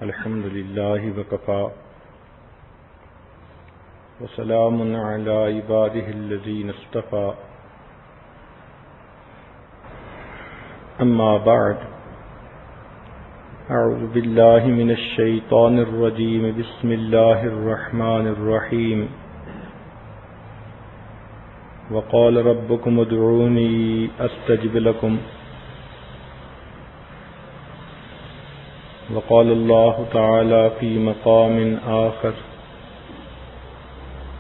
الحمد لله وكفى وسلام على عباده الذين اصطفى أما بعد أعوذ بالله من الشيطان الرجيم بسم الله الرحمن الرحيم وقال ربكم ادعوني أستجب لكم وقال الله تعالى في مقام آخر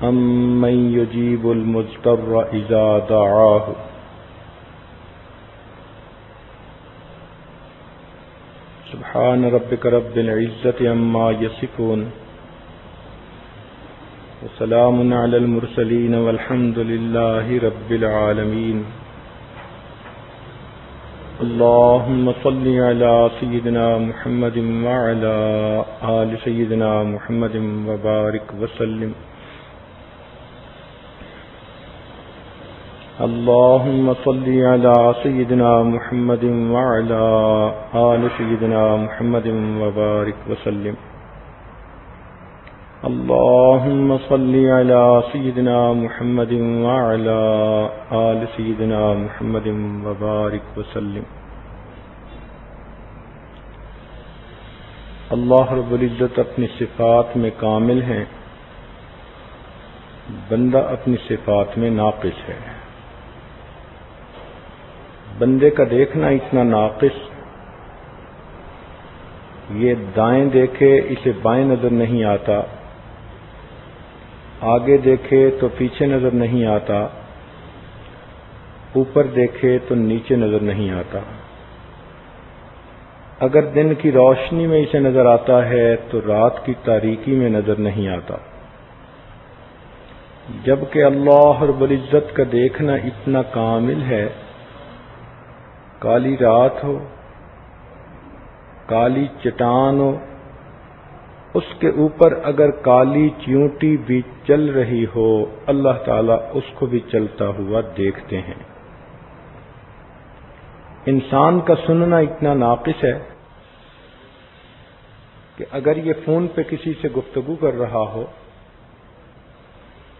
أَمَّن يُجِيبُ الْمُضْطَرَّ إِذَا دَعَاهُ سبحان ربك رب العزة عما يصفون وسلام على المرسلين والحمد لله رب العالمين اللهم صل على سيدنا محمد وعلى آل سيدنا محمد وبارك وسلم اللهم صل على سيدنا محمد وعلى آل سيدنا محمد وبارك وسلم اللهم صل على سيدنا محمد وعلى آل سيدنا محمد وبارك وسلم اللہ رب العزت اپنی صفات میں کامل ہیں، بندہ اپنی صفات میں ناقص ہے۔ بندے کا دیکھنا اتنا ناقص، یہ دائیں دیکھے اسے بائیں نظر نہیں آتا، آگے دیکھے تو پیچھے نظر نہیں آتا، اوپر دیکھے تو نیچے نظر نہیں آتا۔ اگر دن کی روشنی میں اسے نظر آتا ہے تو رات کی تاریکی میں نظر نہیں آتا۔ جبکہ اللہ رب العزت کا دیکھنا اتنا کامل ہے، کالی رات ہو، کالی چٹان ہو، اس کے اوپر اگر کالی چیونٹی بھی چل رہی ہو، اللہ تعالیٰ اس کو بھی چلتا ہوا دیکھتے ہیں۔ انسان کا سننا اتنا ناقص ہے کہ اگر یہ فون پہ کسی سے گفتگو کر رہا ہو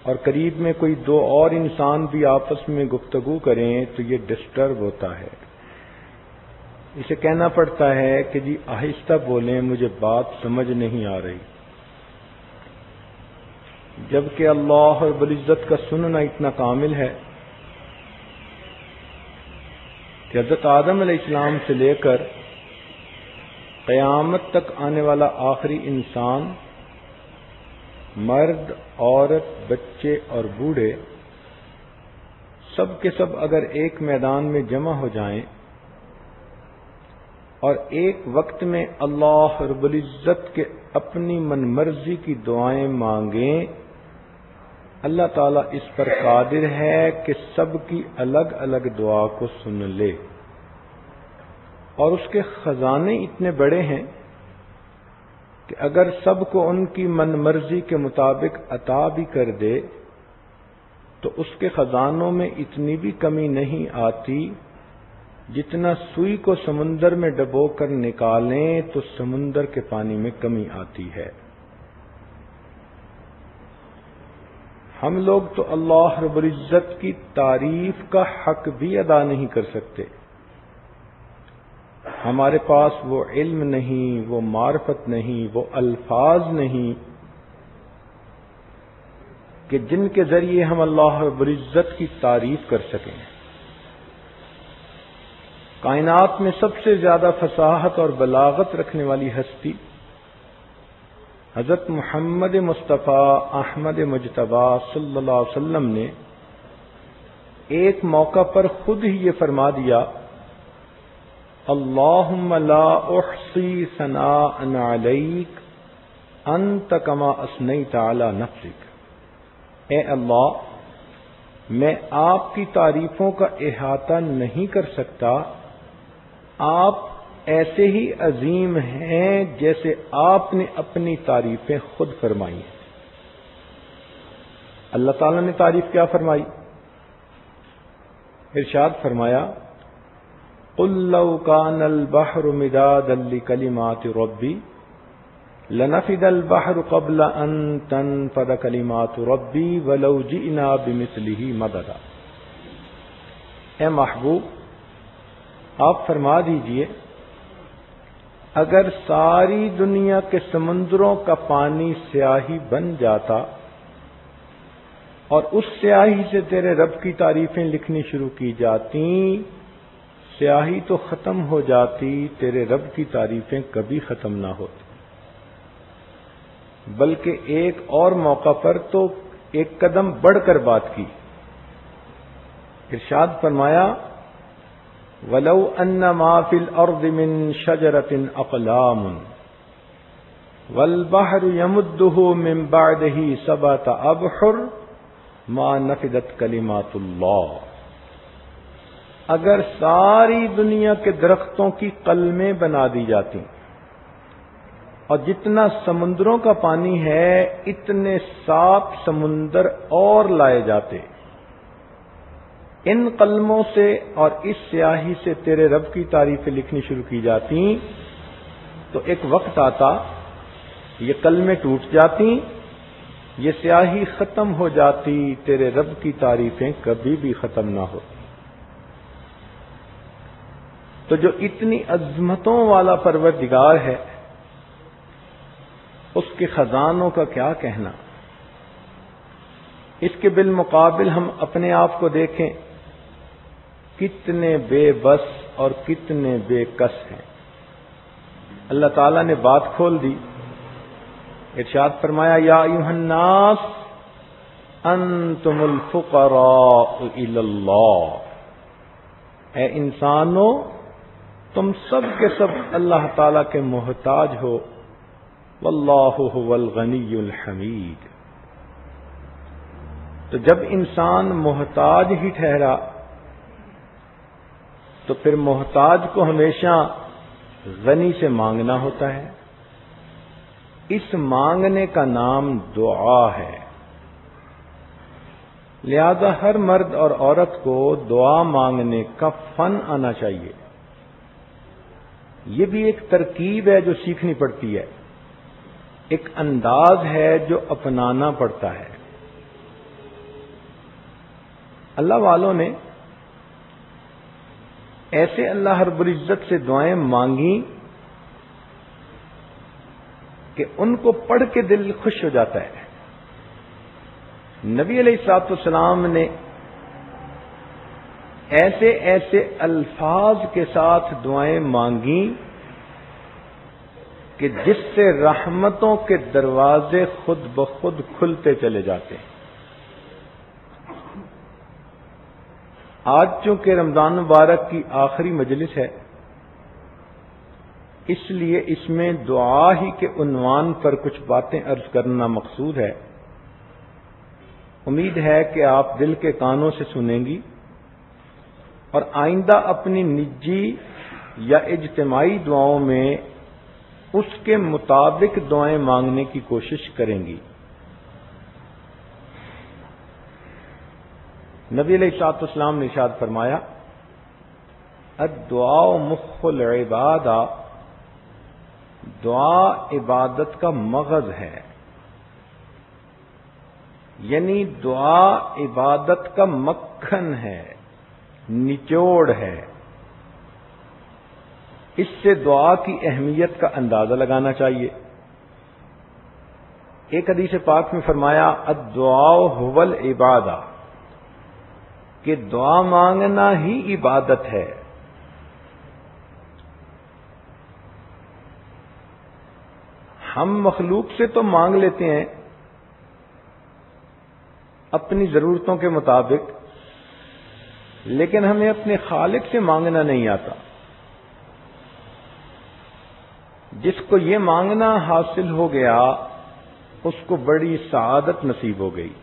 اور قریب میں کوئی دو اور انسان بھی آپس میں گفتگو کریں تو یہ ڈسٹرب ہوتا ہے، اسے کہنا پڑتا ہے کہ جی آہستہ بولیں، مجھے بات سمجھ نہیں آ رہی۔ جبکہ اللہ رب العزت کا سننا اتنا کامل ہے کہ حضرت آدم علیہ السلام سے لے کر قیامت تک آنے والا آخری انسان، مرد، عورت، بچے اور بوڑھے، سب کے سب اگر ایک میدان میں جمع ہو جائیں اور ایک وقت میں اللہ رب العزت کے اپنی من مرضی کی دعائیں مانگیں، اللہ تعالیٰ اس پر قادر ہے کہ سب کی الگ الگ دعا کو سن لے، اور اس کے خزانے اتنے بڑے ہیں کہ اگر سب کو ان کی من مرضی کے مطابق عطا بھی کر دے تو اس کے خزانوں میں اتنی بھی کمی نہیں آتی، جتنا سوئی کو سمندر میں ڈبو کر نکالیں تو سمندر کے پانی میں کمی آتی ہے۔ ہم لوگ تو اللہ رب العزت کی تعریف کا حق بھی ادا نہیں کر سکتے، ہمارے پاس وہ علم نہیں، وہ معرفت نہیں، وہ الفاظ نہیں کہ جن کے ذریعے ہم اللہ رب العزت کی تعریف کر سکیں۔ کائنات میں سب سے زیادہ فصاحت اور بلاغت رکھنے والی ہستی حضرت محمد مصطفیٰ احمد مجتبیٰ صلی اللہ علیہ وسلم نے ایک موقع پر خود ہی یہ فرما دیا، اللہم لا احصی ثناء علیک انت کما اثنیت علی نفسک، اے اللہ میں آپ کی تعریفوں کا احاطہ نہیں کر سکتا، آپ ایسے ہی عظیم ہیں جیسے آپ نے اپنی تعریفیں خود فرمائی ہیں۔ اللہ تعالیٰ نے تعریف کیا فرمائی؟ ارشاد فرمایا، قل لو كان البحر مدادا لكلمات ربي لنفد البحر قبل ان تنفد کلمات ربی ولو جئنا بمثلہ مددا۔ اے محبوب آپ فرما دیجئے اگر ساری دنیا کے سمندروں کا پانی سیاہی بن جاتا اور اس سیاہی سے تیرے رب کی تعریفیں لکھنی شروع کی جاتی، سیاہی تو ختم ہو جاتی، تیرے رب کی تعریفیں کبھی ختم نہ ہوتی۔ بلکہ ایک اور موقع پر تو ایک قدم بڑھ کر بات کی، ارشاد فرمایا وَلَوْ أَنَّ مَا فِي الْأَرْضِ مِن شَجَرَةٍ أَقْلَامٌ وَالْبَحْرُ يَمُدُّهُ مِن بَعْدِهِ سَبْعَةَ أَبْحُرٍ مَا نَفِدَتْ كَلِمَاتُ اللَّهِ، اگر ساری دنیا کے درختوں کی قلمیں بنا دی جاتی اور جتنا سمندروں کا پانی ہے اتنے 7 سمندر اور لائے جاتے، ان قلموں سے اور اس سیاہی سے تیرے رب کی تعریفیں لکھنی شروع کی جاتی تو ایک وقت آتا یہ قلمیں ٹوٹ جاتی، یہ سیاہی ختم ہو جاتی، تیرے رب کی تعریفیں کبھی بھی ختم نہ ہوتی۔ تو جو اتنی عظمتوں والا پروردگار ہے اس کے خزانوں کا کیا کہنا۔ اس کے بالمقابل ہم اپنے آپ کو دیکھیں، کتنے بے بس اور کتنے بے کس ہیں۔ اللہ تعالیٰ نے بات کھول دی، ارشاد فرمایا یا ایھا الناس انتم الفقراء الی اللہ، اے انسانو تم سب کے سب اللہ تعالیٰ کے محتاج ہو، واللہ هو الغنی الحمید۔ تو جب انسان محتاج ہی ٹھہرا تو پھر محتاج کو ہمیشہ غنی سے مانگنا ہوتا ہے، اس مانگنے کا نام دعا ہے۔ لہذا ہر مرد اور عورت کو دعا مانگنے کا فن آنا چاہیے۔ یہ بھی ایک ترکیب ہے جو سیکھنی پڑتی ہے، ایک انداز ہے جو اپنانا پڑتا ہے۔ اللہ والوں نے ایسے اللہ رب العزت سے دعائیں مانگی کہ ان کو پڑھ کے دل خوش ہو جاتا ہے۔ نبی علیہ الصلوۃ والسلام نے ایسے ایسے الفاظ کے ساتھ دعائیں مانگی کہ جس سے رحمتوں کے دروازے خود بخود کھلتے چلے جاتے ہیں۔ آج چونکہ رمضان مبارک کی آخری مجلس ہے، اس لیے اس میں دعا ہی کے عنوان پر کچھ باتیں عرض کرنا مقصود ہے۔ امید ہے کہ آپ دل کے کانوں سے سنیں گی اور آئندہ اپنی نجی یا اجتماعی دعاؤں میں اس کے مطابق دعائیں مانگنے کی کوشش کریں گی۔ نبی علیہ الصلوۃ والسلام نے ارشاد فرمایا الدعاء مخ العبادہ، دعا عبادت کا مغز ہے، یعنی دعا عبادت کا مکھن ہے، نچوڑ ہے۔ اس سے دعا کی اہمیت کا اندازہ لگانا چاہیے۔ ایک حدیث پاک میں فرمایا الدعاء هو العبادہ، کہ دعا مانگنا ہی عبادت ہے۔ ہم مخلوق سے تو مانگ لیتے ہیں اپنی ضرورتوں کے مطابق، لیکن ہمیں اپنے خالق سے مانگنا نہیں آتا۔ جس کو یہ مانگنا حاصل ہو گیا اس کو بڑی سعادت نصیب ہو گئی۔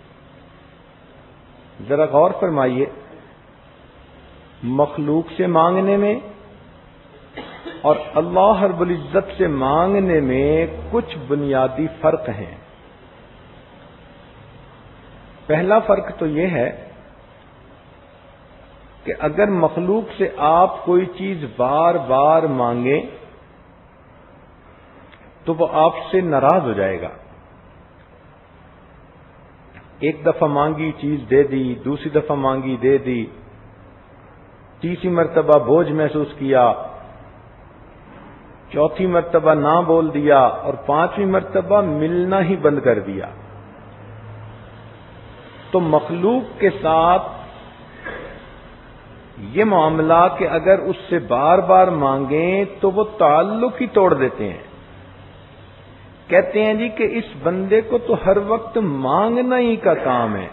ذرا غور فرمائیے، مخلوق سے مانگنے میں اور اللہ رب العزت سے مانگنے میں کچھ بنیادی فرق ہیں۔ پہلا فرق تو یہ ہے کہ اگر مخلوق سے آپ کوئی چیز بار بار مانگیں تو وہ آپ سے ناراض ہو جائے گا. ایک دفعہ مانگی چیز دے دی، دوسری دفعہ مانگی دے دی، تیسری مرتبہ بوجھ محسوس کیا، چوتھی مرتبہ نہ بول دیا، اور پانچویں مرتبہ ملنا ہی بند کر دیا. تو مخلوق کے ساتھ یہ معاملہ کہ اگر اس سے بار بار مانگیں تو وہ تعلق ہی توڑ دیتے ہیں. کہتے ہیں جی کہ اس بندے کو تو ہر وقت مانگنا ہی کا کام ہے،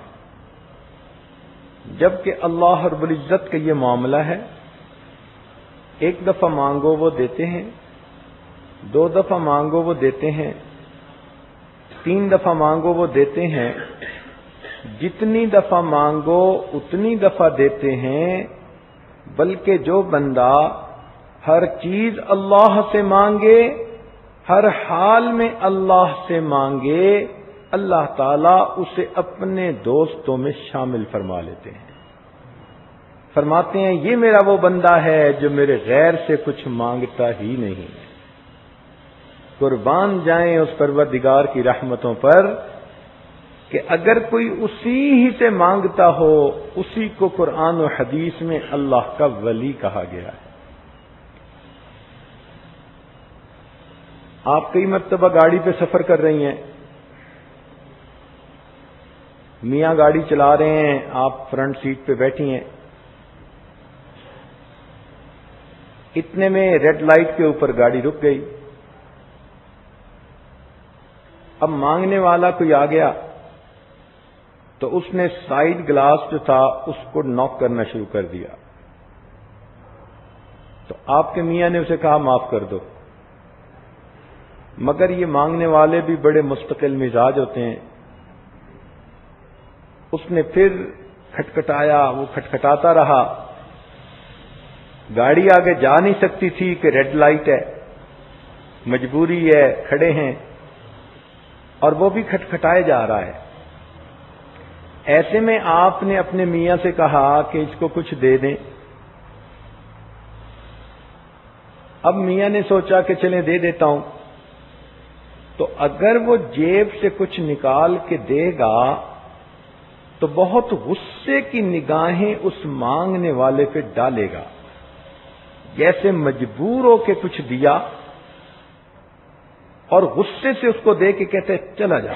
جبکہ اللہ رب العزت کا یہ معاملہ ہے، ایک دفعہ مانگو وہ دیتے ہیں، دو دفعہ مانگو وہ دیتے ہیں، تین دفعہ مانگو وہ دیتے ہیں، جتنی دفعہ مانگو اتنی دفعہ دیتے ہیں. بلکہ جو بندہ ہر چیز اللہ سے مانگے، ہر حال میں اللہ سے مانگے، اللہ تعالیٰ اسے اپنے دوستوں میں شامل فرما لیتے ہیں. فرماتے ہیں یہ میرا وہ بندہ ہے جو میرے غیر سے کچھ مانگتا ہی نہیں. قربان جائیں اس پروردگار کی رحمتوں پر کہ اگر کوئی اسی ہی سے مانگتا ہو، اسی کو قرآن و حدیث میں اللہ کا ولی کہا گیا ہے. آپ کئی مرتبہ گاڑی پہ سفر کر رہی ہیں، میاں گاڑی چلا رہے ہیں، آپ فرنٹ سیٹ پہ بیٹھی ہیں، اتنے میں ریڈ لائٹ کے اوپر گاڑی رک گئی. اب مانگنے والا کوئی آ گیا تو اس نے سائیڈ گلاس جو تھا اس کو ناک کرنا شروع کر دیا. تو آپ کے میاں نے اسے کہا معاف کر دو. مگر یہ مانگنے والے بھی بڑے مستقل مزاج ہوتے ہیں. اس نے پھر کھٹکھٹایا، وہ کھٹکھٹاتا رہا. گاڑی آگے جا نہیں سکتی تھی کہ ریڈ لائٹ ہے، مجبوری ہے، کھڑے ہیں، اور وہ بھی کھٹکھٹائے جا رہا ہے. ایسے میں آپ نے اپنے میاں سے کہا کہ اس کو کچھ دے دیں. اب میاں نے سوچا کہ چلیں دے دیتا ہوں. تو اگر وہ جیب سے کچھ نکال کے دے گا تو بہت غصے کی نگاہیں اس مانگنے والے پہ ڈالے گا، جیسے مجبور ہو کے کچھ دیا اور غصے سے اس کو دے کے کہتے چلا جا.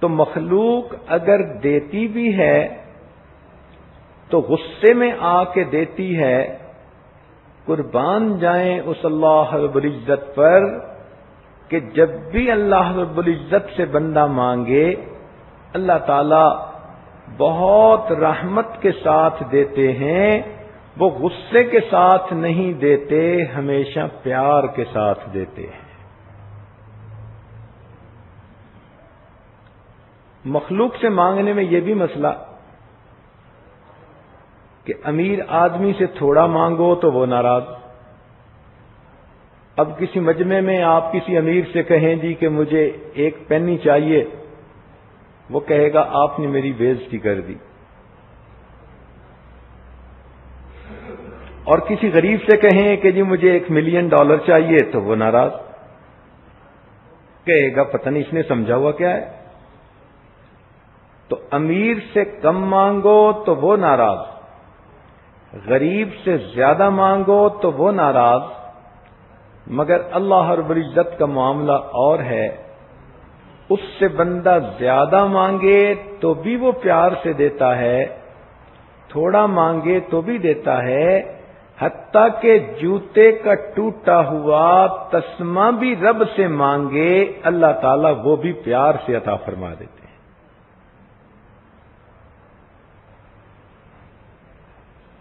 تو مخلوق اگر دیتی بھی ہے تو غصے میں آ کے دیتی ہے. قربان جائیں اس اللہ رب العزت پر کہ جب بھی اللہ رب العزت سے بندہ مانگے اللہ تعالی بہت رحمت کے ساتھ دیتے ہیں. وہ غصے کے ساتھ نہیں دیتے، ہمیشہ پیار کے ساتھ دیتے ہیں. مخلوق سے مانگنے میں یہ بھی مسئلہ کہ امیر آدمی سے تھوڑا مانگو تو وہ ناراض. اب کسی مجمع میں آپ کسی امیر سے کہیں جی کہ مجھے ایک پینی چاہیے، وہ کہے گا آپ نے میری بےعزتی کر دی. اور کسی غریب سے کہیں کہ جی مجھے $1 ملین چاہیے تو وہ ناراض، کہے گا پتہ نہیں اس نے سمجھا ہوا کیا ہے. تو امیر سے کم مانگو تو وہ ناراض، غریب سے زیادہ مانگو تو وہ ناراض. مگر اللہ رب العزت کا معاملہ اور ہے، اس سے بندہ زیادہ مانگے تو بھی وہ پیار سے دیتا ہے، تھوڑا مانگے تو بھی دیتا ہے. حتیٰ کہ جوتے کا ٹوٹا ہوا تسمہ بھی رب سے مانگے اللہ تعالیٰ وہ بھی پیار سے عطا فرما دیتے ہیں.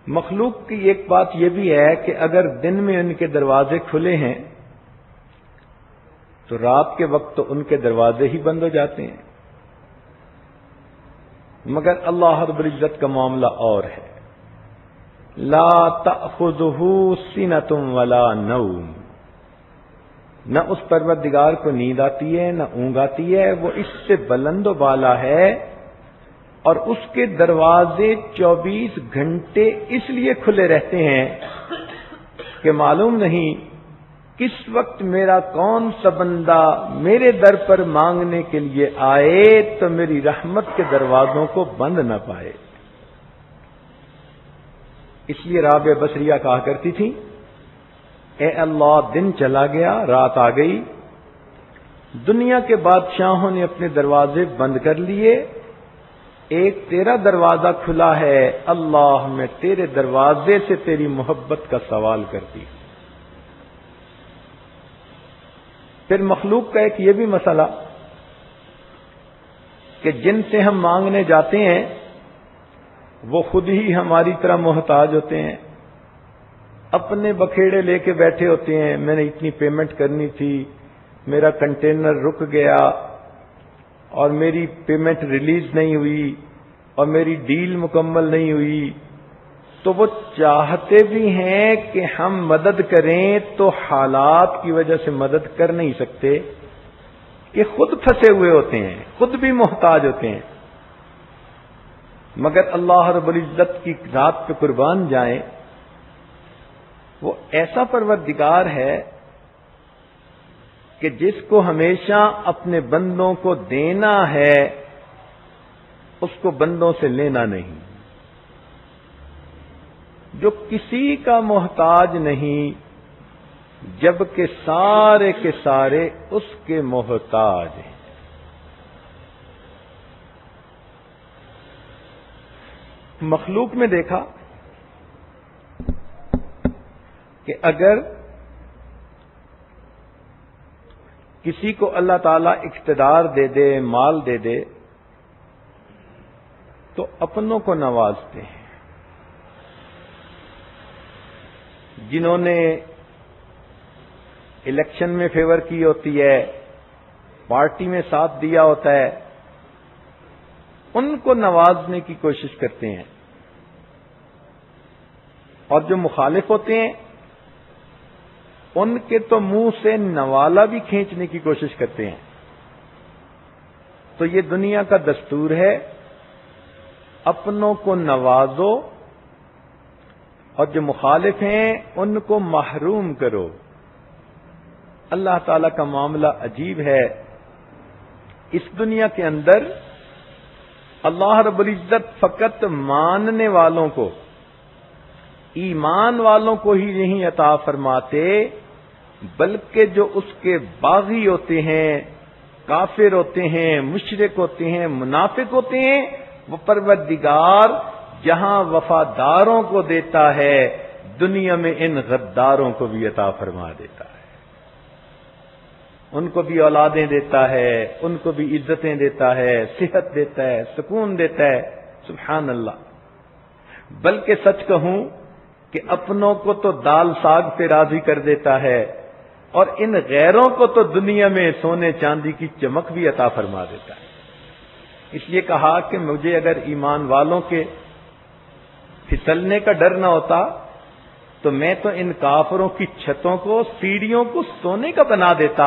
مخلوق کی ایک بات یہ بھی ہے کہ اگر دن میں ان کے دروازے کھلے ہیں تو رات کے وقت تو ان کے دروازے ہی بند ہو جاتے ہیں. مگر اللہ رب العزت کا معاملہ اور ہے. لا تأخذہ سنۃ ولا نوم، نہ اس پروردگار کو نیند آتی ہے نہ اونگ آتی ہے. وہ اس سے بلند و بالا ہے اور اس کے دروازے 24 گھنٹے اس لیے کھلے رہتے ہیں کہ معلوم نہیں کس وقت میرا کون سا بندہ میرے در پر مانگنے کے لیے آئے تو میری رحمت کے دروازوں کو بند نہ پائے۔ اس لیے رابعہ بصریہ کہا کرتی تھی، اے اللہ دن چلا گیا، رات آ گئی، دنیا کے بادشاہوں نے اپنے دروازے بند کر لیے، ایک تیرا دروازہ کھلا ہے، اللہ میں تیرے دروازے سے تیری محبت کا سوال کرتی ہوں۔ پھر مخلوق کا ایک یہ بھی مسئلہ کہ جن سے ہم مانگنے جاتے ہیں وہ خود ہی ہماری طرح محتاج ہوتے ہیں، اپنے بکھیڑے لے کے بیٹھے ہوتے ہیں، میں نے اتنی پیمنٹ کرنی تھی، میرا کنٹینر رک گیا اور میری پیمنٹ ریلیز نہیں ہوئی اور میری ڈیل مکمل نہیں ہوئی، تو وہ چاہتے بھی ہیں کہ ہم مدد کریں تو حالات کی وجہ سے مدد کر نہیں سکتے، کہ خود پھنسے ہوئے ہوتے ہیں، خود بھی محتاج ہوتے ہیں۔ مگر اللہ رب العزت کی ذات پہ قربان جائیں، وہ ایسا پروردگار ہے کہ جس کو ہمیشہ اپنے بندوں کو دینا ہے، اس کو بندوں سے لینا نہیں، جو کسی کا محتاج نہیں جبکہ سارے کے سارے اس کے محتاج ہیں۔ مخلوق میں دیکھا کہ اگر کسی کو اللہ تعالیٰ اقتدار دے دے، مال دے دے، تو اپنوں کو نوازتے ہیں۔ جنہوں نے الیکشن میں فیور کی ہوتی ہے، پارٹی میں ساتھ دیا ہوتا ہے، ان کو نوازنے کی کوشش کرتے ہیں، اور جو مخالف ہوتے ہیں ان کے تو منہ سے نوالا بھی کھینچنے کی کوشش کرتے ہیں۔ تو یہ دنیا کا دستور ہے، اپنوں کو نوازو اور جو مخالف ہیں ان کو محروم کرو۔ اللہ تعالی کا معاملہ عجیب ہے، اس دنیا کے اندر اللہ رب العزت فقط ماننے والوں کو، ایمان والوں کو ہی نہیں عطا فرماتے، بلکہ جو اس کے باغی ہوتے ہیں، کافر ہوتے ہیں، مشرک ہوتے ہیں، منافق ہوتے ہیں، وہ پروردگار جہاں وفاداروں کو دیتا ہے، دنیا میں ان غداروں کو بھی عطا فرما دیتا ہے، ان کو بھی اولادیں دیتا ہے، ان کو بھی عزتیں دیتا ہے، صحت دیتا ہے، سکون دیتا ہے، سبحان اللہ۔ بلکہ سچ کہوں کہ اپنوں کو تو دال ساگ پہ راضی کر دیتا ہے، اور ان غیروں کو تو دنیا میں سونے چاندی کی چمک بھی عطا فرما دیتا ہے۔ اس لیے کہا کہ مجھے اگر ایمان والوں کے پھسلنے کا ڈر نہ ہوتا تو میں تو ان کافروں کی چھتوں کو، سیڑھیوں کو سونے کا بنا دیتا،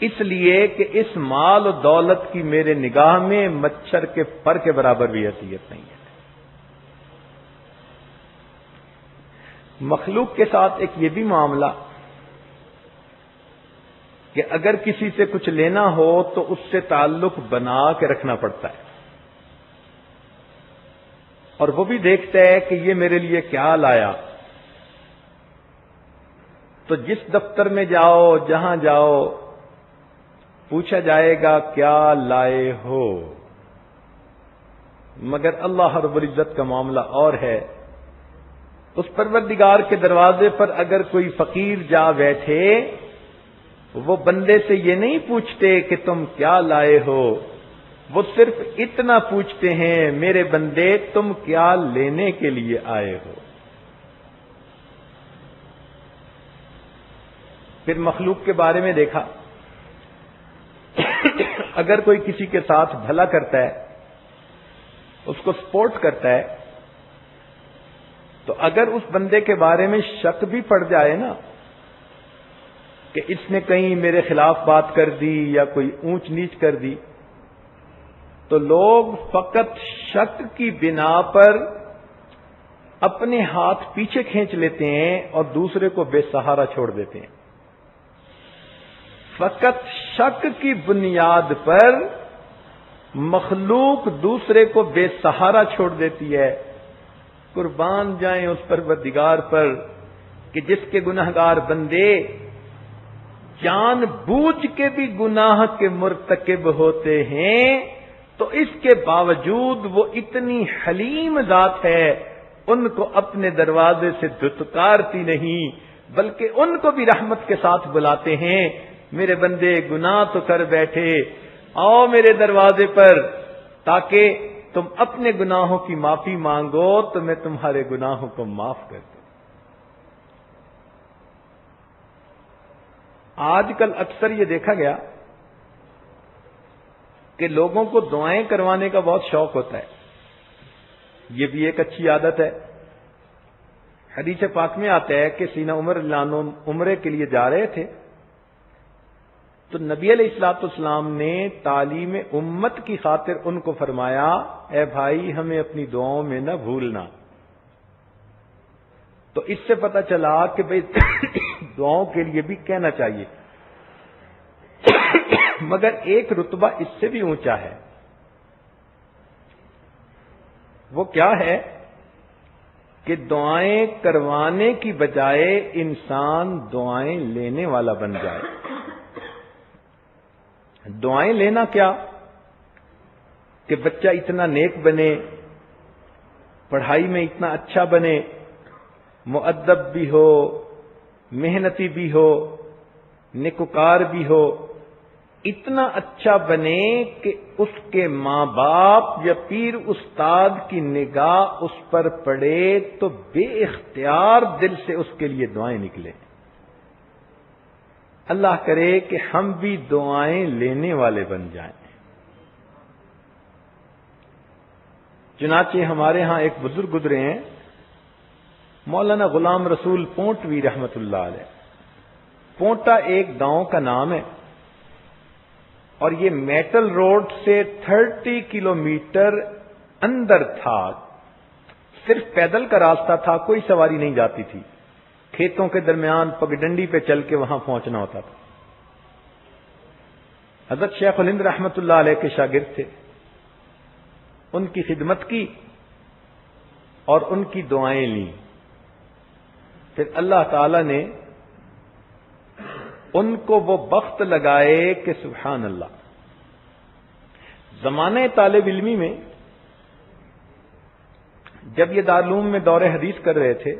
اس لیے کہ اس مال و دولت کی میرے نگاہ میں مچھر کے پر کے برابر بھی حیثیت نہیں ہے۔ مخلوق کے ساتھ ایک یہ بھی معاملہ کہ اگر کسی سے کچھ لینا ہو تو اس سے تعلق بنا کے رکھنا پڑتا ہے، اور وہ بھی دیکھتا ہے کہ یہ میرے لیے کیا لایا۔ تو جس دفتر میں جاؤ، جہاں جاؤ، پوچھا جائے گا کیا لائے ہو، مگر اللہ رب العزت کا معاملہ اور ہے۔ اس پروردگار کے دروازے پر اگر کوئی فقیر جا بیٹھے، وہ بندے سے یہ نہیں پوچھتے کہ تم کیا لائے ہو، وہ صرف اتنا پوچھتے ہیں میرے بندے تم کیا لینے کے لیے آئے ہو۔ پھر مخلوق کے بارے میں دیکھا، اگر کوئی کسی کے ساتھ بھلا کرتا ہے، اس کو سپورٹ کرتا ہے، تو اگر اس بندے کے بارے میں شک بھی پڑ جائے نا کہ اس نے کہیں میرے خلاف بات کر دی یا کوئی اونچ نیچ کر دی، تو لوگ فقط شک کی بنا پر اپنے ہاتھ پیچھے کھینچ لیتے ہیں اور دوسرے کو بے سہارا چھوڑ دیتے ہیں۔ فقط شک کی بنیاد پر مخلوق دوسرے کو بے سہارا چھوڑ دیتی ہے. قربان جائیں اس پروردگار پر کہ جس کے گناہگار بندے جان بوجھ کے بھی گناہ کے مرتکب ہوتے ہیں تو اس کے باوجود وہ اتنی حلیم ذات ہے، ان کو اپنے دروازے سے دھتکارتی نہیں بلکہ ان کو بھی رحمت کے ساتھ بلاتے ہیں. میرے بندے گناہ تو کر بیٹھے، آؤ میرے دروازے پر تاکہ تم اپنے گناہوں کی معافی مانگو تو میں تمہارے گناہوں کو معاف کر دوں. آج کل اکثر یہ دیکھا گیا کہ لوگوں کو دعائیں کروانے کا بہت شوق ہوتا ہے. یہ بھی ایک اچھی عادت ہے. حدیث پاک میں آتا ہے کہ سیدنا عمر رضی اللہ عنہ عمرے کے لیے جا رہے تھے تو نبی علیہ الصلوۃ والسلام نے تعلیم امت کی خاطر ان کو فرمایا، اے بھائی ہمیں اپنی دعاؤں میں نہ بھولنا. تو اس سے پتہ چلا کہ بھئی دعاؤں کے لیے بھی کہنا چاہیے، مگر ایک رتبہ اس سے بھی اونچا ہے. وہ کیا ہے کہ دعائیں کروانے کی بجائے انسان دعائیں لینے والا بن جائے. دعائیں لینا کیا کہ بچہ اتنا نیک بنے، پڑھائی میں اتنا اچھا بنے، مؤدب بھی ہو، محنتی بھی ہو، نیکوکار بھی ہو، اتنا اچھا بنے کہ اس کے ماں باپ یا پیر استاد کی نگاہ اس پر پڑے تو بے اختیار دل سے اس کے لیے دعائیں نکلیں. اللہ کرے کہ ہم بھی دعائیں لینے والے بن جائیں. چنانچہ ہمارے ہاں ایک بزرگ گزرے ہیں، مولانا غلام رسول پونٹوی رحمت اللہ علیہ. پونٹا ایک گاؤں کا نام ہے اور یہ میٹل روڈ سے 30 کلومیٹر اندر تھا. صرف پیدل کا راستہ تھا، کوئی سواری نہیں جاتی تھی. کھیتوں کے درمیان پگڈنڈی پہ چل کے وہاں پہنچنا ہوتا تھا. حضرت شیخ الہند رحمت اللہ علیہ کے شاگرد تھے. ان کی خدمت کی اور ان کی دعائیں لیں. پھر اللہ تعالی نے ان کو وہ بخت لگائے کہ سبحان اللہ. زمانہ طالب علمی میں جب یہ دارالعلوم میں دور حدیث کر رہے تھے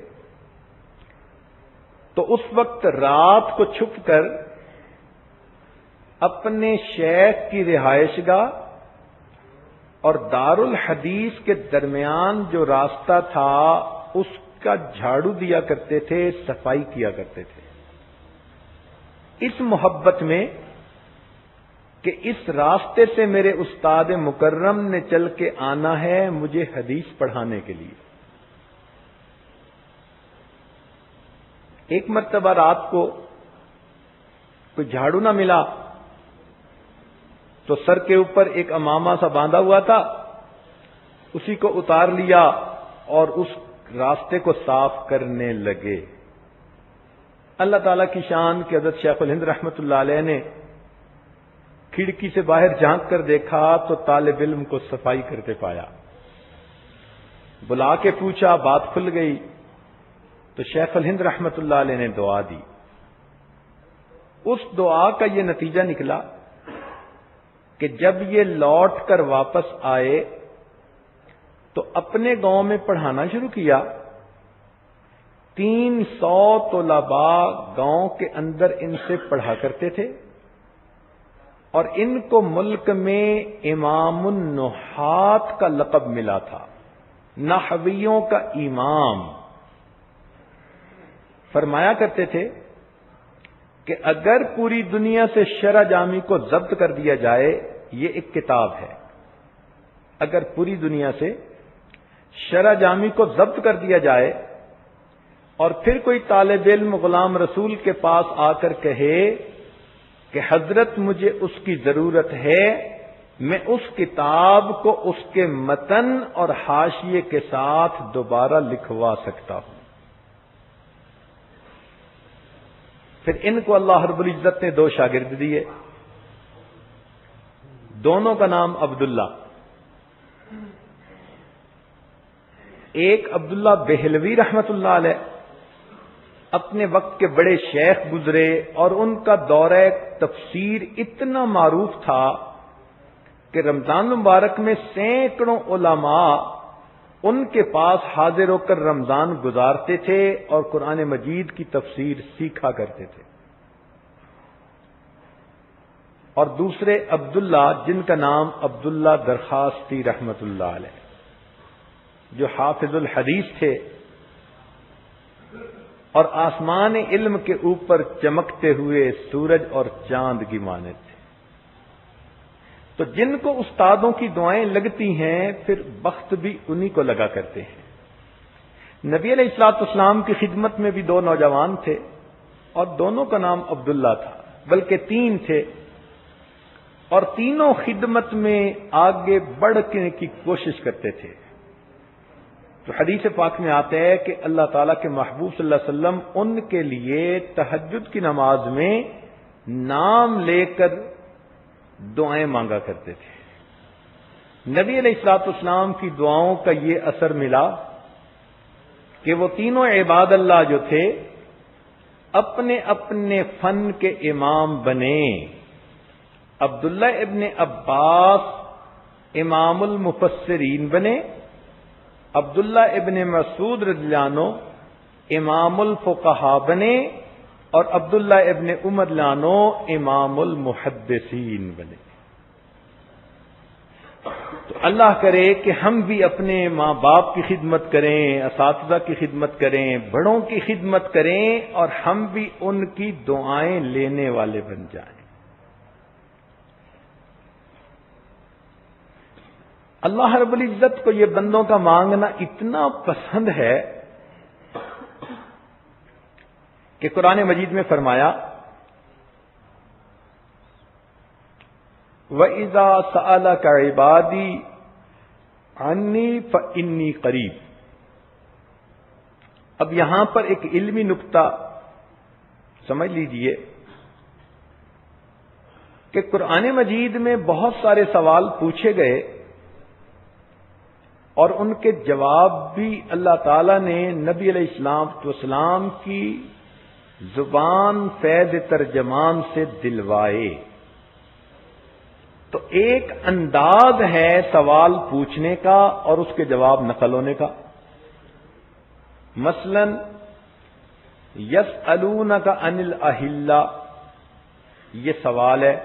تو اس وقت رات کو چھپ کر اپنے شیخ کی رہائش گاہ اور دارالحدیث کے درمیان جو راستہ تھا اس کا جھاڑو دیا کرتے تھے، صفائی کیا کرتے تھے، اس محبت میں کہ اس راستے سے میرے استاد مکرم نے چل کے آنا ہے مجھے حدیث پڑھانے کے لیے. ایک مرتبہ رات کو کوئی جھاڑو نہ ملا تو سر کے اوپر ایک امامہ سا باندھا ہوا تھا، اسی کو اتار لیا اور اس راستے کو صاف کرنے لگے. اللہ تعالیٰ کی شان کہ حضرت شیخ الہند رحمت اللہ علیہ نے کھڑکی سے باہر جھانک کر دیکھا تو طالب علم کو صفائی کرتے پایا. بلا کے پوچھا، بات کھل گئی تو شیخ الہند رحمت اللہ علیہ نے دعا دی. اس دعا کا یہ نتیجہ نکلا کہ جب یہ لوٹ کر واپس آئے تو اپنے گاؤں میں پڑھانا شروع کیا. 300 طلباء گاؤں کے اندر ان سے پڑھا کرتے تھے اور ان کو ملک میں امام النحات کا لقب ملا تھا، نحویوں کا امام. فرمایا کرتے تھے کہ اگر پوری دنیا سے شرح جامی کو ضبط کر دیا جائے، یہ ایک کتاب ہے، اگر پوری دنیا سے شرح جامی کو ضبط کر دیا جائے اور پھر کوئی طالب علم غلام رسول کے پاس آ کر کہے کہ حضرت مجھے اس کی ضرورت ہے، میں اس کتاب کو اس کے متن اور حاشیے کے ساتھ دوبارہ لکھوا سکتا ہوں. پھر ان کو اللہ رب العزت نے 2 شاگرد دیے، دونوں کا نام عبداللہ، ایک عبداللہ بہلوی رحمت اللہ علیہ، اپنے وقت کے بڑے شیخ گزرے اور ان کا دورہ تفسیر اتنا معروف تھا کہ رمضان مبارک میں سینکڑوں علماء ان کے پاس حاضر ہو کر رمضان گزارتے تھے اور قرآن مجید کی تفسیر سیکھا کرتے تھے۔ اور دوسرے عبداللہ جن کا نام عبداللہ درخواستی رحمت اللہ علیہ، جو حافظ الحدیث تھے اور آسمان علم کے اوپر چمکتے ہوئے سورج اور چاند کی مانند تھے۔ تو جن کو استادوں کی دعائیں لگتی ہیں پھر بخت بھی انہی کو لگا کرتے ہیں۔ نبی علیہ الصلوۃ والسلام کی خدمت میں بھی 2 نوجوان تھے اور دونوں کا نام عبداللہ تھا، بلکہ 3 تھے، اور تینوں خدمت میں آگے بڑھنے کی کوشش کرتے تھے۔ تو حدیث پاک میں آتا ہے کہ اللہ تعالیٰ کے محبوب صلی اللہ علیہ وسلم ان کے لیے تہجد کی نماز میں نام لے کر دعائیں مانگا کرتے تھے۔ نبی علیہ الصلوۃ والسلام کی دعاؤں کا یہ اثر ملا کہ وہ تینوں عباد اللہ جو تھے اپنے اپنے فن کے امام بنے۔ عبداللہ ابن عباس امام المفسرین بنے، عبداللہ ابن مسعود رضی اللہ عنہ امام الفقہاء بنے، اور عبداللہ ابن عمر رضی اللہ عنہ امام المحدثین بنے۔ تو اللہ کرے کہ ہم بھی اپنے ماں باپ کی خدمت کریں، اساتذہ کی خدمت کریں، بڑوں کی خدمت کریں، اور ہم بھی ان کی دعائیں لینے والے بن جائیں۔ اللہ رب العزت کو یہ بندوں کا مانگنا اتنا پسند ہے کہ قرآن مجید میں فرمایا وَإِذَا سَأَلَكَ عِبَادِي عَنِّي فَإِنِّي قَرِيبٌ۔ اب یہاں پر ایک علمی نکتہ سمجھ لیجئے کہ قرآن مجید میں بہت سارے سوال پوچھے گئے اور ان کے جواب بھی اللہ تعالیٰ نے نبی علیہ السلام کی زبان فیض ترجمان سے دلوائے۔ تو ایک انداز ہے سوال پوچھنے کا اور اس کے جواب نقل ہونے کا۔ مثلا یسألونک عن الاہلہ، یہ سوال ہے،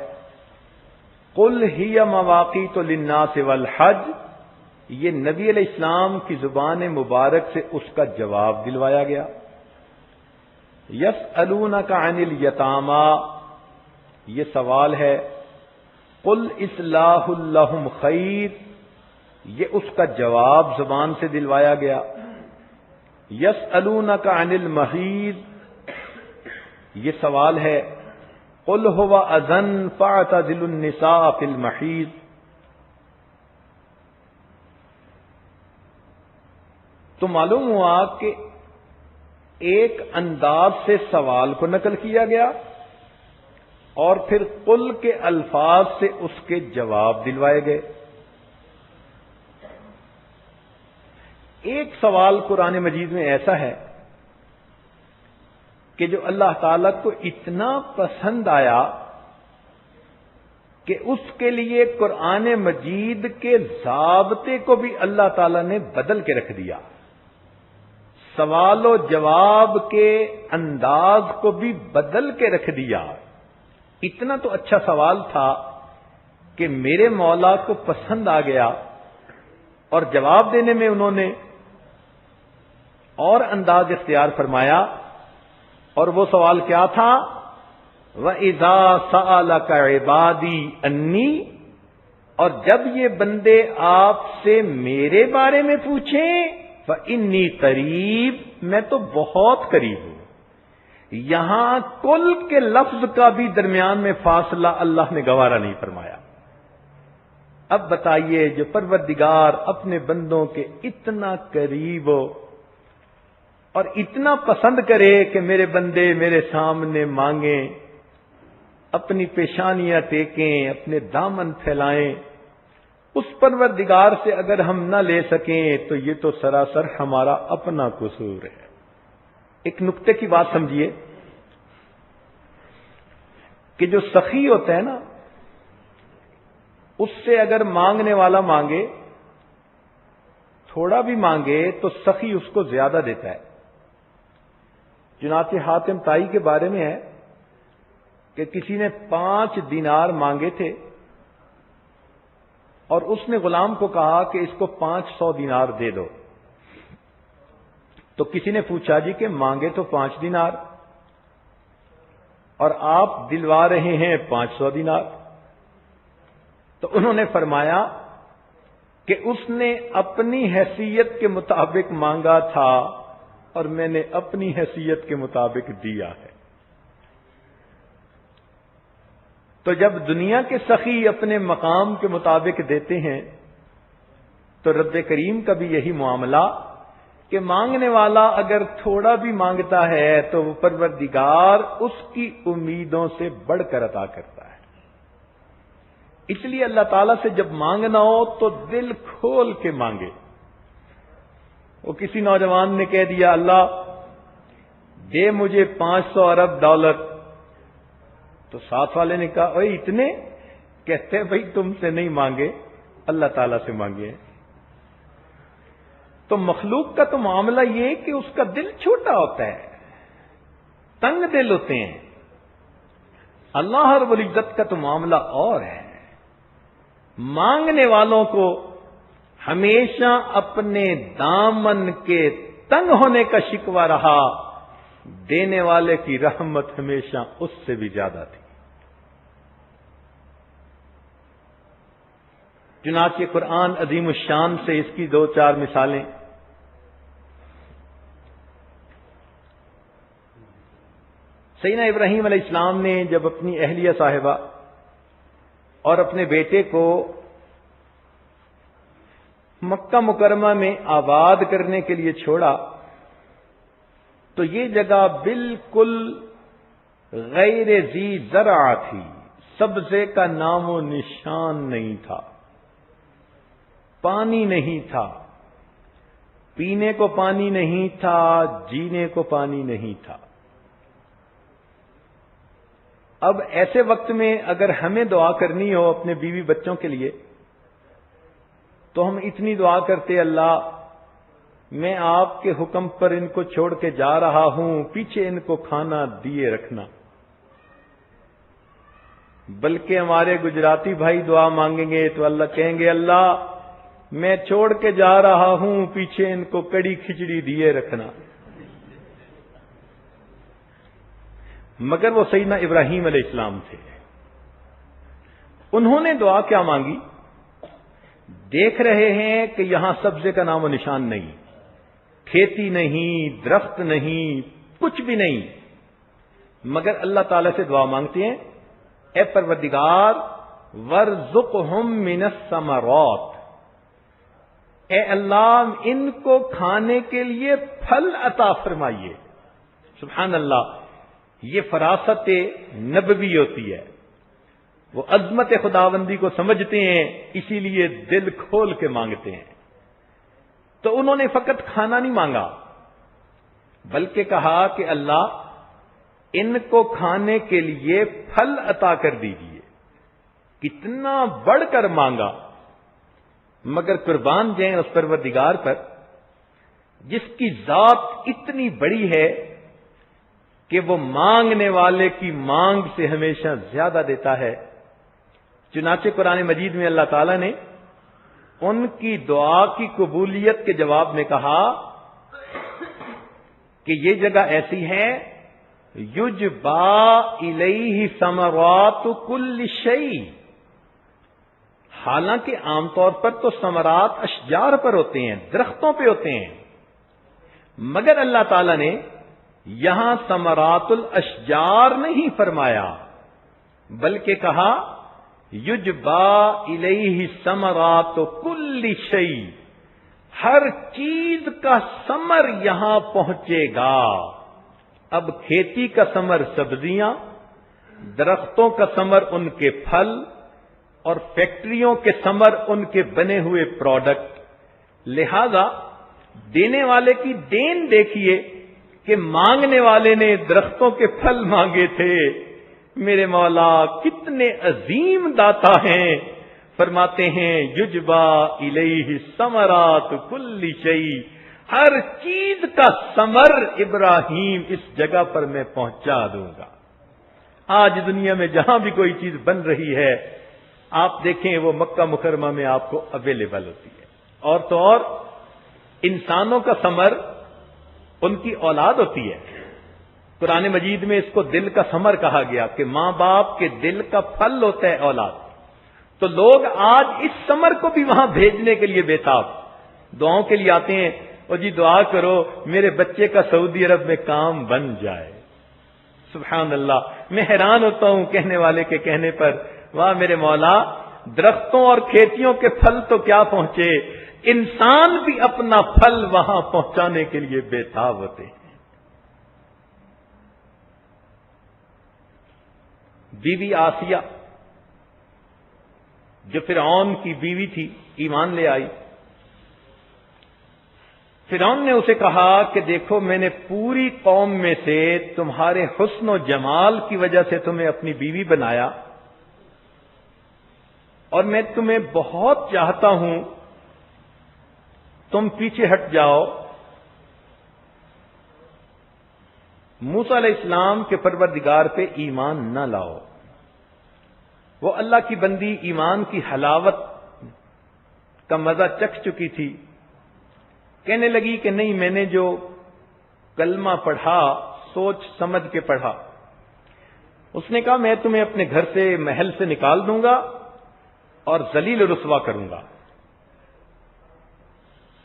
قل ہی مواقیت للناس والحج، یہ نبی علیہ السلام کی زبان مبارک سے اس کا جواب دلوایا گیا۔ یسألونک عن الیتامی، یہ سوال ہے، قل اصلاح لہم خیر، یہ اس کا جواب زبان سے دلوایا گیا۔ یسألونک عن المحیض، یہ سوال ہے، قل هو اذن فاعتزلوا النساء فی المحیض۔ تو معلوم ہوا کہ ایک انداز سے سوال کو نقل کیا گیا اور پھر قل کے الفاظ سے اس کے جواب دلوائے گئے۔ ایک سوال قرآن مجید میں ایسا ہے کہ جو اللہ تعالیٰ کو اتنا پسند آیا کہ اس کے لیے قرآن مجید کے ضابطے کو بھی اللہ تعالیٰ نے بدل کے رکھ دیا، سوال و جواب کے انداز کو بھی بدل کے رکھ دیا۔ اتنا تو اچھا سوال تھا کہ میرے مولا کو پسند آ گیا اور جواب دینے میں انہوں نے اور انداز اختیار فرمایا، اور وہ سوال کیا تھا؟ وَإِذَا سَأَلَكَ عِبَادِي أَنِّي، اور جب یہ بندے آپ سے میرے بارے میں پوچھیں فَإِنِّي قریب، میں تو بہت قریب ہوں۔ یہاں کل کے لفظ کا بھی درمیان میں فاصلہ اللہ نے گوارا نہیں فرمایا۔ اب بتائیے، جو پروردگار اپنے بندوں کے اتنا قریب ہو اور اتنا پسند کرے کہ میرے بندے میرے سامنے مانگیں، اپنی پیشانیاں ٹیکیں، اپنے دامن پھیلائیں، اس پروردگار سے اگر ہم نہ لے سکیں تو یہ تو سراسر ہمارا اپنا قصور ہے۔ ایک نقطے کی بات سمجھیے کہ جو سخی ہوتا ہے نا، اس سے اگر مانگنے والا مانگے، تھوڑا بھی مانگے تو سخی اس کو زیادہ دیتا ہے۔ چنانچہ حاتم طائی کے بارے میں ہے کہ کسی نے 5 دینار مانگے تھے اور اس نے غلام کو کہا کہ اس کو 500 دینار دے دو۔ تو کسی نے پوچھا جی کہ مانگے تو 5 دینار اور آپ دلوا رہے ہیں 500 دینار؟ تو انہوں نے فرمایا کہ اس نے اپنی حیثیت کے مطابق مانگا تھا اور میں نے اپنی حیثیت کے مطابق دیا ہے۔ تو جب دنیا کے سخی اپنے مقام کے مطابق دیتے ہیں تو رب کریم کا بھی یہی معاملہ کہ مانگنے والا اگر تھوڑا بھی مانگتا ہے تو وہ پروردگار اس کی امیدوں سے بڑھ کر عطا کرتا ہے۔ اس لیے اللہ تعالیٰ سے جب مانگنا ہو تو دل کھول کے مانگے۔ وہ کسی نوجوان نے کہہ دیا اللہ دے مجھے 500 ارب ڈالر، تو ساتھ والے نے کہا اوے اتنے؟ کہتے بھائی تم سے نہیں مانگے، اللہ تعالیٰ سے مانگے۔ تو مخلوق کا تو معاملہ یہ کہ اس کا دل چھوٹا ہوتا ہے، تنگ دل ہوتے ہیں۔ اللہ رب العزت کا تو معاملہ اور ہے، مانگنے والوں کو ہمیشہ اپنے دامن کے تنگ ہونے کا شکوہ رہا، دینے والے کی رحمت ہمیشہ اس سے بھی زیادہ تھی۔ چنانچہ قرآن عظیم الشان سے اس کی 2-4 مثالیں۔ سیدنا ابراہیم علیہ السلام نے جب اپنی اہلیہ صاحبہ اور اپنے بیٹے کو مکہ مکرمہ میں آباد کرنے کے لیے چھوڑا تو یہ جگہ بالکل غیر ذی زرع تھی، سبزے کا نام و نشان نہیں تھا، پانی نہیں تھا، پینے کو پانی نہیں تھا، جینے کو پانی نہیں تھا۔ اب ایسے وقت میں اگر ہمیں دعا کرنی ہو اپنے بیوی بچوں کے لیے تو ہم اتنی دعا کرتے اللہ میں آپ کے حکم پر ان کو چھوڑ کے جا رہا ہوں، پیچھے ان کو کھانا دیے رکھنا۔ بلکہ ہمارے گجراتی بھائی دعا مانگیں گے تو اللہ کہیں گے اللہ میں چھوڑ کے جا رہا ہوں، پیچھے ان کو کڑی کھچڑی دیے رکھنا۔ مگر وہ سیدنا ابراہیم علیہ السلام تھے، انہوں نے دعا کیا مانگی؟ دیکھ رہے ہیں کہ یہاں سبزے کا نام و نشان نہیں، کھیتی نہیں، درخت نہیں، کچھ بھی نہیں، مگر اللہ تعالی سے دعا مانگتے ہیں اے پروردگار وارزقہم من الثمرات، اے اللہ ان کو کھانے کے لیے پھل عطا فرمائیے۔ سبحان اللہ، یہ فراست نبوی ہوتی ہے، وہ عظمت خداوندی کو سمجھتے ہیں، اسی لیے دل کھول کے مانگتے ہیں۔ تو انہوں نے فقط کھانا نہیں مانگا بلکہ کہا کہ اللہ ان کو کھانے کے لیے پھل عطا کر دیجیے۔ کتنا بڑھ کر مانگا، مگر قربان جائیں اس پروردگار پر جس کی ذات اتنی بڑی ہے کہ وہ مانگنے والے کی مانگ سے ہمیشہ زیادہ دیتا ہے۔ چنانچہ قرآن مجید میں اللہ تعالیٰ نے ان کی دعا کی قبولیت کے جواب میں کہا کہ یہ جگہ ایسی ہے یجبا الیہ ثمرات کل شیء، حالانکہ عام طور پر تو ثمرات اشجار پر ہوتے ہیں، درختوں پہ ہوتے ہیں، مگر اللہ تعالیٰ نے یہاں ثمرات الاشجار نہیں فرمایا بلکہ کہا یجبا الیہ ثمرات کل شیء، ہر چیز کا ثمر یہاں پہنچے گا۔ اب کھیتی کا ثمر سبزیاں، درختوں کا ثمر ان کے پھل، اور فیکٹریوں کے ثمر ان کے بنے ہوئے پروڈکٹ۔ لہذا دینے والے کی دین دیکھیے کہ مانگنے والے نے درختوں کے پھل مانگے تھے۔ میرے مولا کتنے عظیم داتا ہیں، فرماتے ہیں یجبا الیہ ثمرات کل شیء، ہر چیز کا ثمر ابراہیم اس جگہ پر میں پہنچا دوں گا۔ آج دنیا میں جہاں بھی کوئی چیز بن رہی ہے آپ دیکھیں وہ مکہ مکرمہ میں آپ کو اویلیبل ہوتی ہے۔ اور تو اور انسانوں کا ثمر ان کی اولاد ہوتی ہے۔ قرآن مجید میں اس کو دل کا ثمر کہا گیا کہ ماں باپ کے دل کا پھل ہوتا ہے اولاد۔ تو لوگ آج اس ثمر کو بھی وہاں بھیجنے کے لیے بےتاب، دعاؤں کے لیے آتے ہیں، اور جی دعا کرو میرے بچے کا سعودی عرب میں کام بن جائے۔ سبحان اللہ، میں حیران ہوتا ہوں کہنے والے کے کہنے پر، واہ میرے مولا، درختوں اور کھیتیوں کے پھل تو کیا پہنچے، انسان بھی اپنا پھل وہاں پہنچانے کے لیے بےتاب ہوتے ہیں۔ بیوی آسیہ جو فرعون کی بیوی تھی ایمان لے آئی۔ فرعون نے اسے کہا کہ دیکھو میں نے پوری قوم میں سے تمہارے حسن و جمال کی وجہ سے تمہیں اپنی بیوی بنایا، اور میں تمہیں بہت چاہتا ہوں، تم پیچھے ہٹ جاؤ۔ موسیٰ علیہ السلام کے پروردگار پہ ایمان نہ لاؤ۔ وہ اللہ کی بندی ایمان کی حلاوت کا مزہ چکھ چکی تھی، کہنے لگی کہ نہیں، میں نے جو کلمہ پڑھا سوچ سمجھ کے پڑھا۔ اس نے کہا میں تمہیں اپنے گھر سے محل سے نکال دوں گا اور ذلیل و رسوا کروں گا۔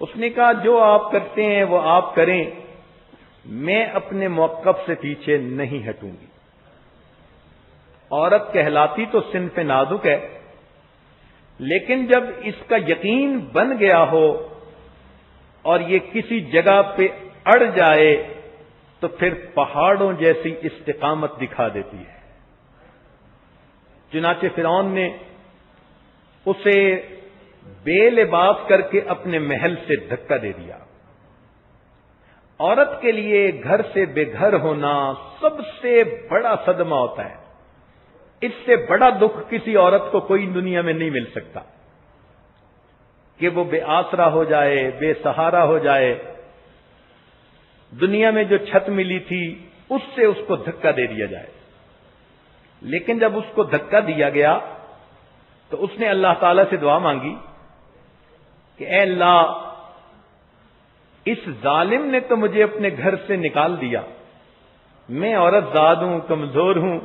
اس نے کہا جو آپ کرتے ہیں وہ آپ کریں، میں اپنے موقف سے پیچھے نہیں ہٹوں گی۔ عورت کہلاتی تو صنف نازک ہے، لیکن جب اس کا یقین بن گیا ہو اور یہ کسی جگہ پہ اڑ جائے تو پھر پہاڑوں جیسی استقامت دکھا دیتی ہے۔ چنانچہ فرعون نے اسے بے لباس کر کے اپنے محل سے دھکا دے دیا۔ عورت کے لیے گھر سے بے گھر ہونا سب سے بڑا صدمہ ہوتا ہے۔ اس سے بڑا دکھ کسی عورت کو کوئی دنیا میں نہیں مل سکتا کہ وہ بے آسرا ہو جائے، بے سہارا ہو جائے۔ دنیا میں جو چھت ملی تھی اس سے اس کو دھکا دے دیا جائے۔ لیکن جب اس کو دھکا دیا گیا تو اس نے اللہ تعالی سے دعا مانگی کہ اے اللہ، اس ظالم نے تو مجھے اپنے گھر سے نکال دیا، میں عورت زاد ہوں، کمزور ہوں،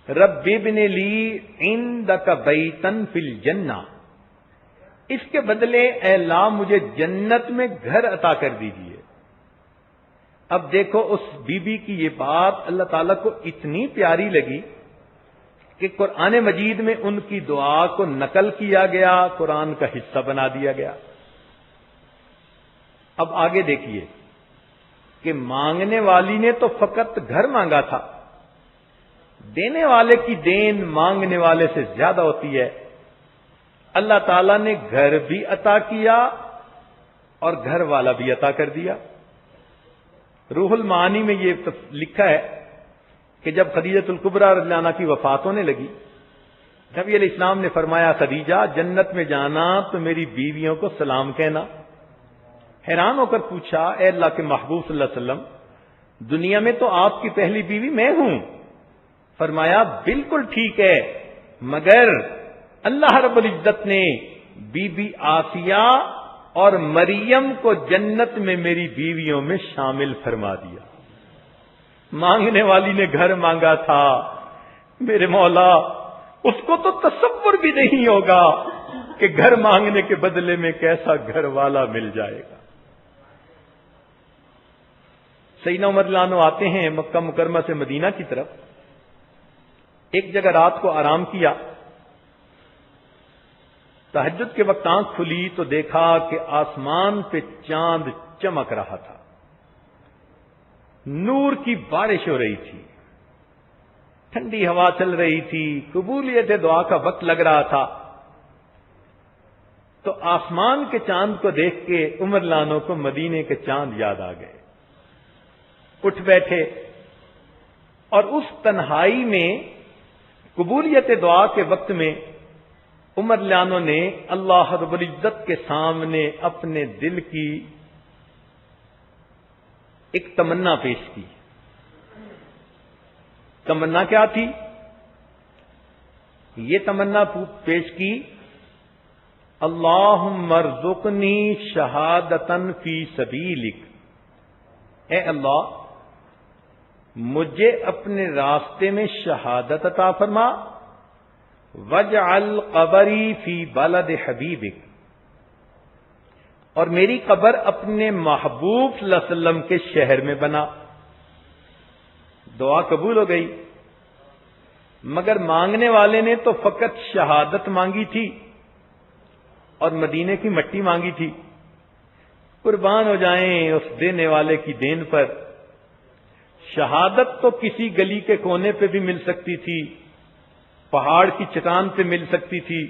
رب ابن لی عندک بیتن فی الجنہ، اس کے بدلے اے اللہ مجھے جنت میں گھر عطا کر دیجیے۔ اب دیکھو اس بی بی کی یہ بات اللہ تعالیٰ کو اتنی پیاری لگی کہ قرآن مجید میں ان کی دعا کو نقل کیا گیا، قرآن کا حصہ بنا دیا گیا۔ اب آگے دیکھیے کہ مانگنے والی نے تو فقط گھر مانگا تھا، دینے والے کی دین مانگنے والے سے زیادہ ہوتی ہے۔ اللہ تعالیٰ نے گھر بھی عطا کیا اور گھر والا بھی عطا کر دیا۔ روح المعانی میں یہ لکھا ہے کہ جب خدیجہ الکبریٰ رضی اللہ عنہا کی وفات ہونے لگی، نبی علیہ السلام نے فرمایا خدیجہ جنت میں جانا تو میری بیویوں کو سلام کہنا۔ حیران ہو کر پوچھا اے اللہ کے محبوب صلی اللہ علیہ وسلم، دنیا میں تو آپ کی پہلی بیوی میں ہوں۔ فرمایا بالکل ٹھیک ہے، مگر اللہ رب العزت نے بی بی آسیہ اور مریم کو جنت میں میری بیویوں میں شامل فرما دیا۔ مانگنے والی نے گھر مانگا تھا، میرے مولا اس کو تو تصور بھی نہیں ہوگا کہ گھر مانگنے کے بدلے میں کیسا گھر والا مل جائے گا۔ سیدنا عمر رضی اللہ عنہ آتے ہیں مکہ مکرمہ سے مدینہ کی طرف، ایک جگہ رات کو آرام کیا تہجد کے وقت آنکھ کھلی تو دیکھا کہ آسمان پہ چاند چمک رہا تھا، نور کی بارش ہو رہی تھی، ٹھنڈی ہوا چل رہی تھی، قبولیت دعا کا وقت لگ رہا تھا۔ تو آسمان کے چاند کو دیکھ کے عمر لانوں کو مدینے کے چاند یاد آ گئے، اٹھ بیٹھے، اور اس تنہائی میں قبولیت دعا کے وقت میں عمر لانوں نے اللہ رب العزت کے سامنے اپنے دل کی ایک تمنا پیش کی۔ تمنا کیا تھی؟ یہ تمنا پیش کی، اللہم ارزقنی شہادتن فی سبیلک، اے اللہ مجھے اپنے راستے میں شہادت عطا فرما، وجعل قبری فی بلد حبیبک، اور میری قبر اپنے محبوب صلی اللہ علیہ وسلم کے شہر میں بنا۔ دعا قبول ہو گئی، مگر مانگنے والے نے تو فقط شہادت مانگی تھی اور مدینے کی مٹی مانگی تھی۔ قربان ہو جائیں اس دینے والے کی دین پر، شہادت تو کسی گلی کے کونے پہ بھی مل سکتی تھی، پہاڑ کی چٹان پہ مل سکتی تھی،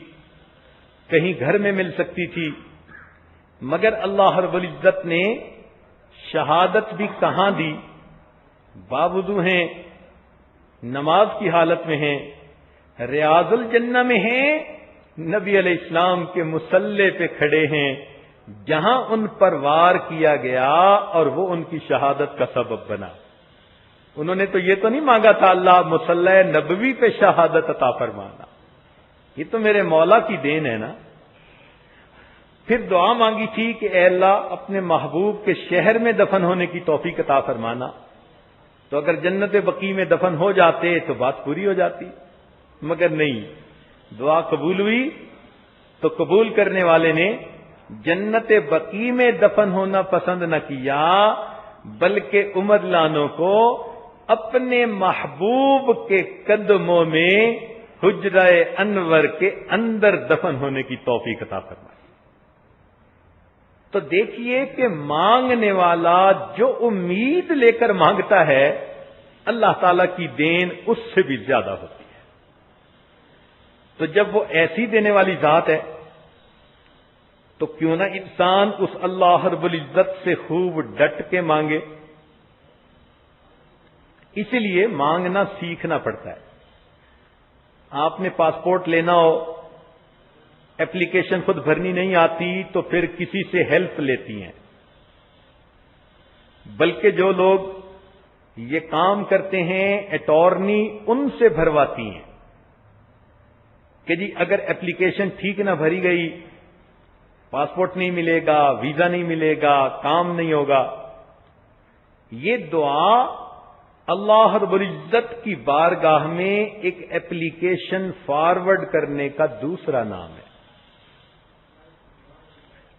کہیں گھر میں مل سکتی تھی، مگر اللہ رب العزت نے شہادت بھی کہاں دی؟ باوضو ہیں، نماز کی حالت میں ہیں، ریاض الجنہ میں ہیں، نبی علیہ السلام کے مصلی پہ کھڑے ہیں، جہاں ان پر وار کیا گیا اور وہ ان کی شہادت کا سبب بنا۔ انہوں نے تو یہ تو نہیں مانگا تھا اللہ مصلی نبوی پہ شہادت عطا فرمانا، یہ تو میرے مولا کی دین ہے نا۔ پھر دعا مانگی تھی کہ اے اللہ اپنے محبوب کے شہر میں دفن ہونے کی توفیق عطا فرمانا، تو اگر جنت بقیع میں دفن ہو جاتے تو بات پوری ہو جاتی، مگر نہیں، دعا قبول ہوئی تو قبول کرنے والے نے جنت بقیع میں دفن ہونا پسند نہ کیا، بلکہ عمر لانوں کو اپنے محبوب کے قدموں میں حجرہ انور کے اندر دفن ہونے کی توفیق عطا فرمائی۔ تو دیکھیے کہ مانگنے والا جو امید لے کر مانگتا ہے، اللہ تعالی کی دین اس سے بھی زیادہ ہوتی ہے۔ تو جب وہ ایسی دینے والی ذات ہے تو کیوں نہ انسان اس اللہ رب العزت سے خوب ڈٹ کے مانگے۔ اسی لیے مانگنا سیکھنا پڑتا ہے۔ آپ نے پاسپورٹ لینا ہو، ایپلیکیشن خود بھرنی نہیں آتی تو پھر کسی سے ہیلپ لیتی ہیں، بلکہ جو لوگ یہ کام کرتے ہیں اٹارنی ان سے بھرواتی ہیں کہ جی اگر ایپلیکیشن ٹھیک نہ بھری گئی، پاسپورٹ نہیں ملے گا، ویزا نہیں ملے گا، کام نہیں ہوگا۔ یہ دعا اللہ رب العزت کی بارگاہ میں ایک ایپلیکیشن فارورڈ کرنے کا دوسرا نام ہے۔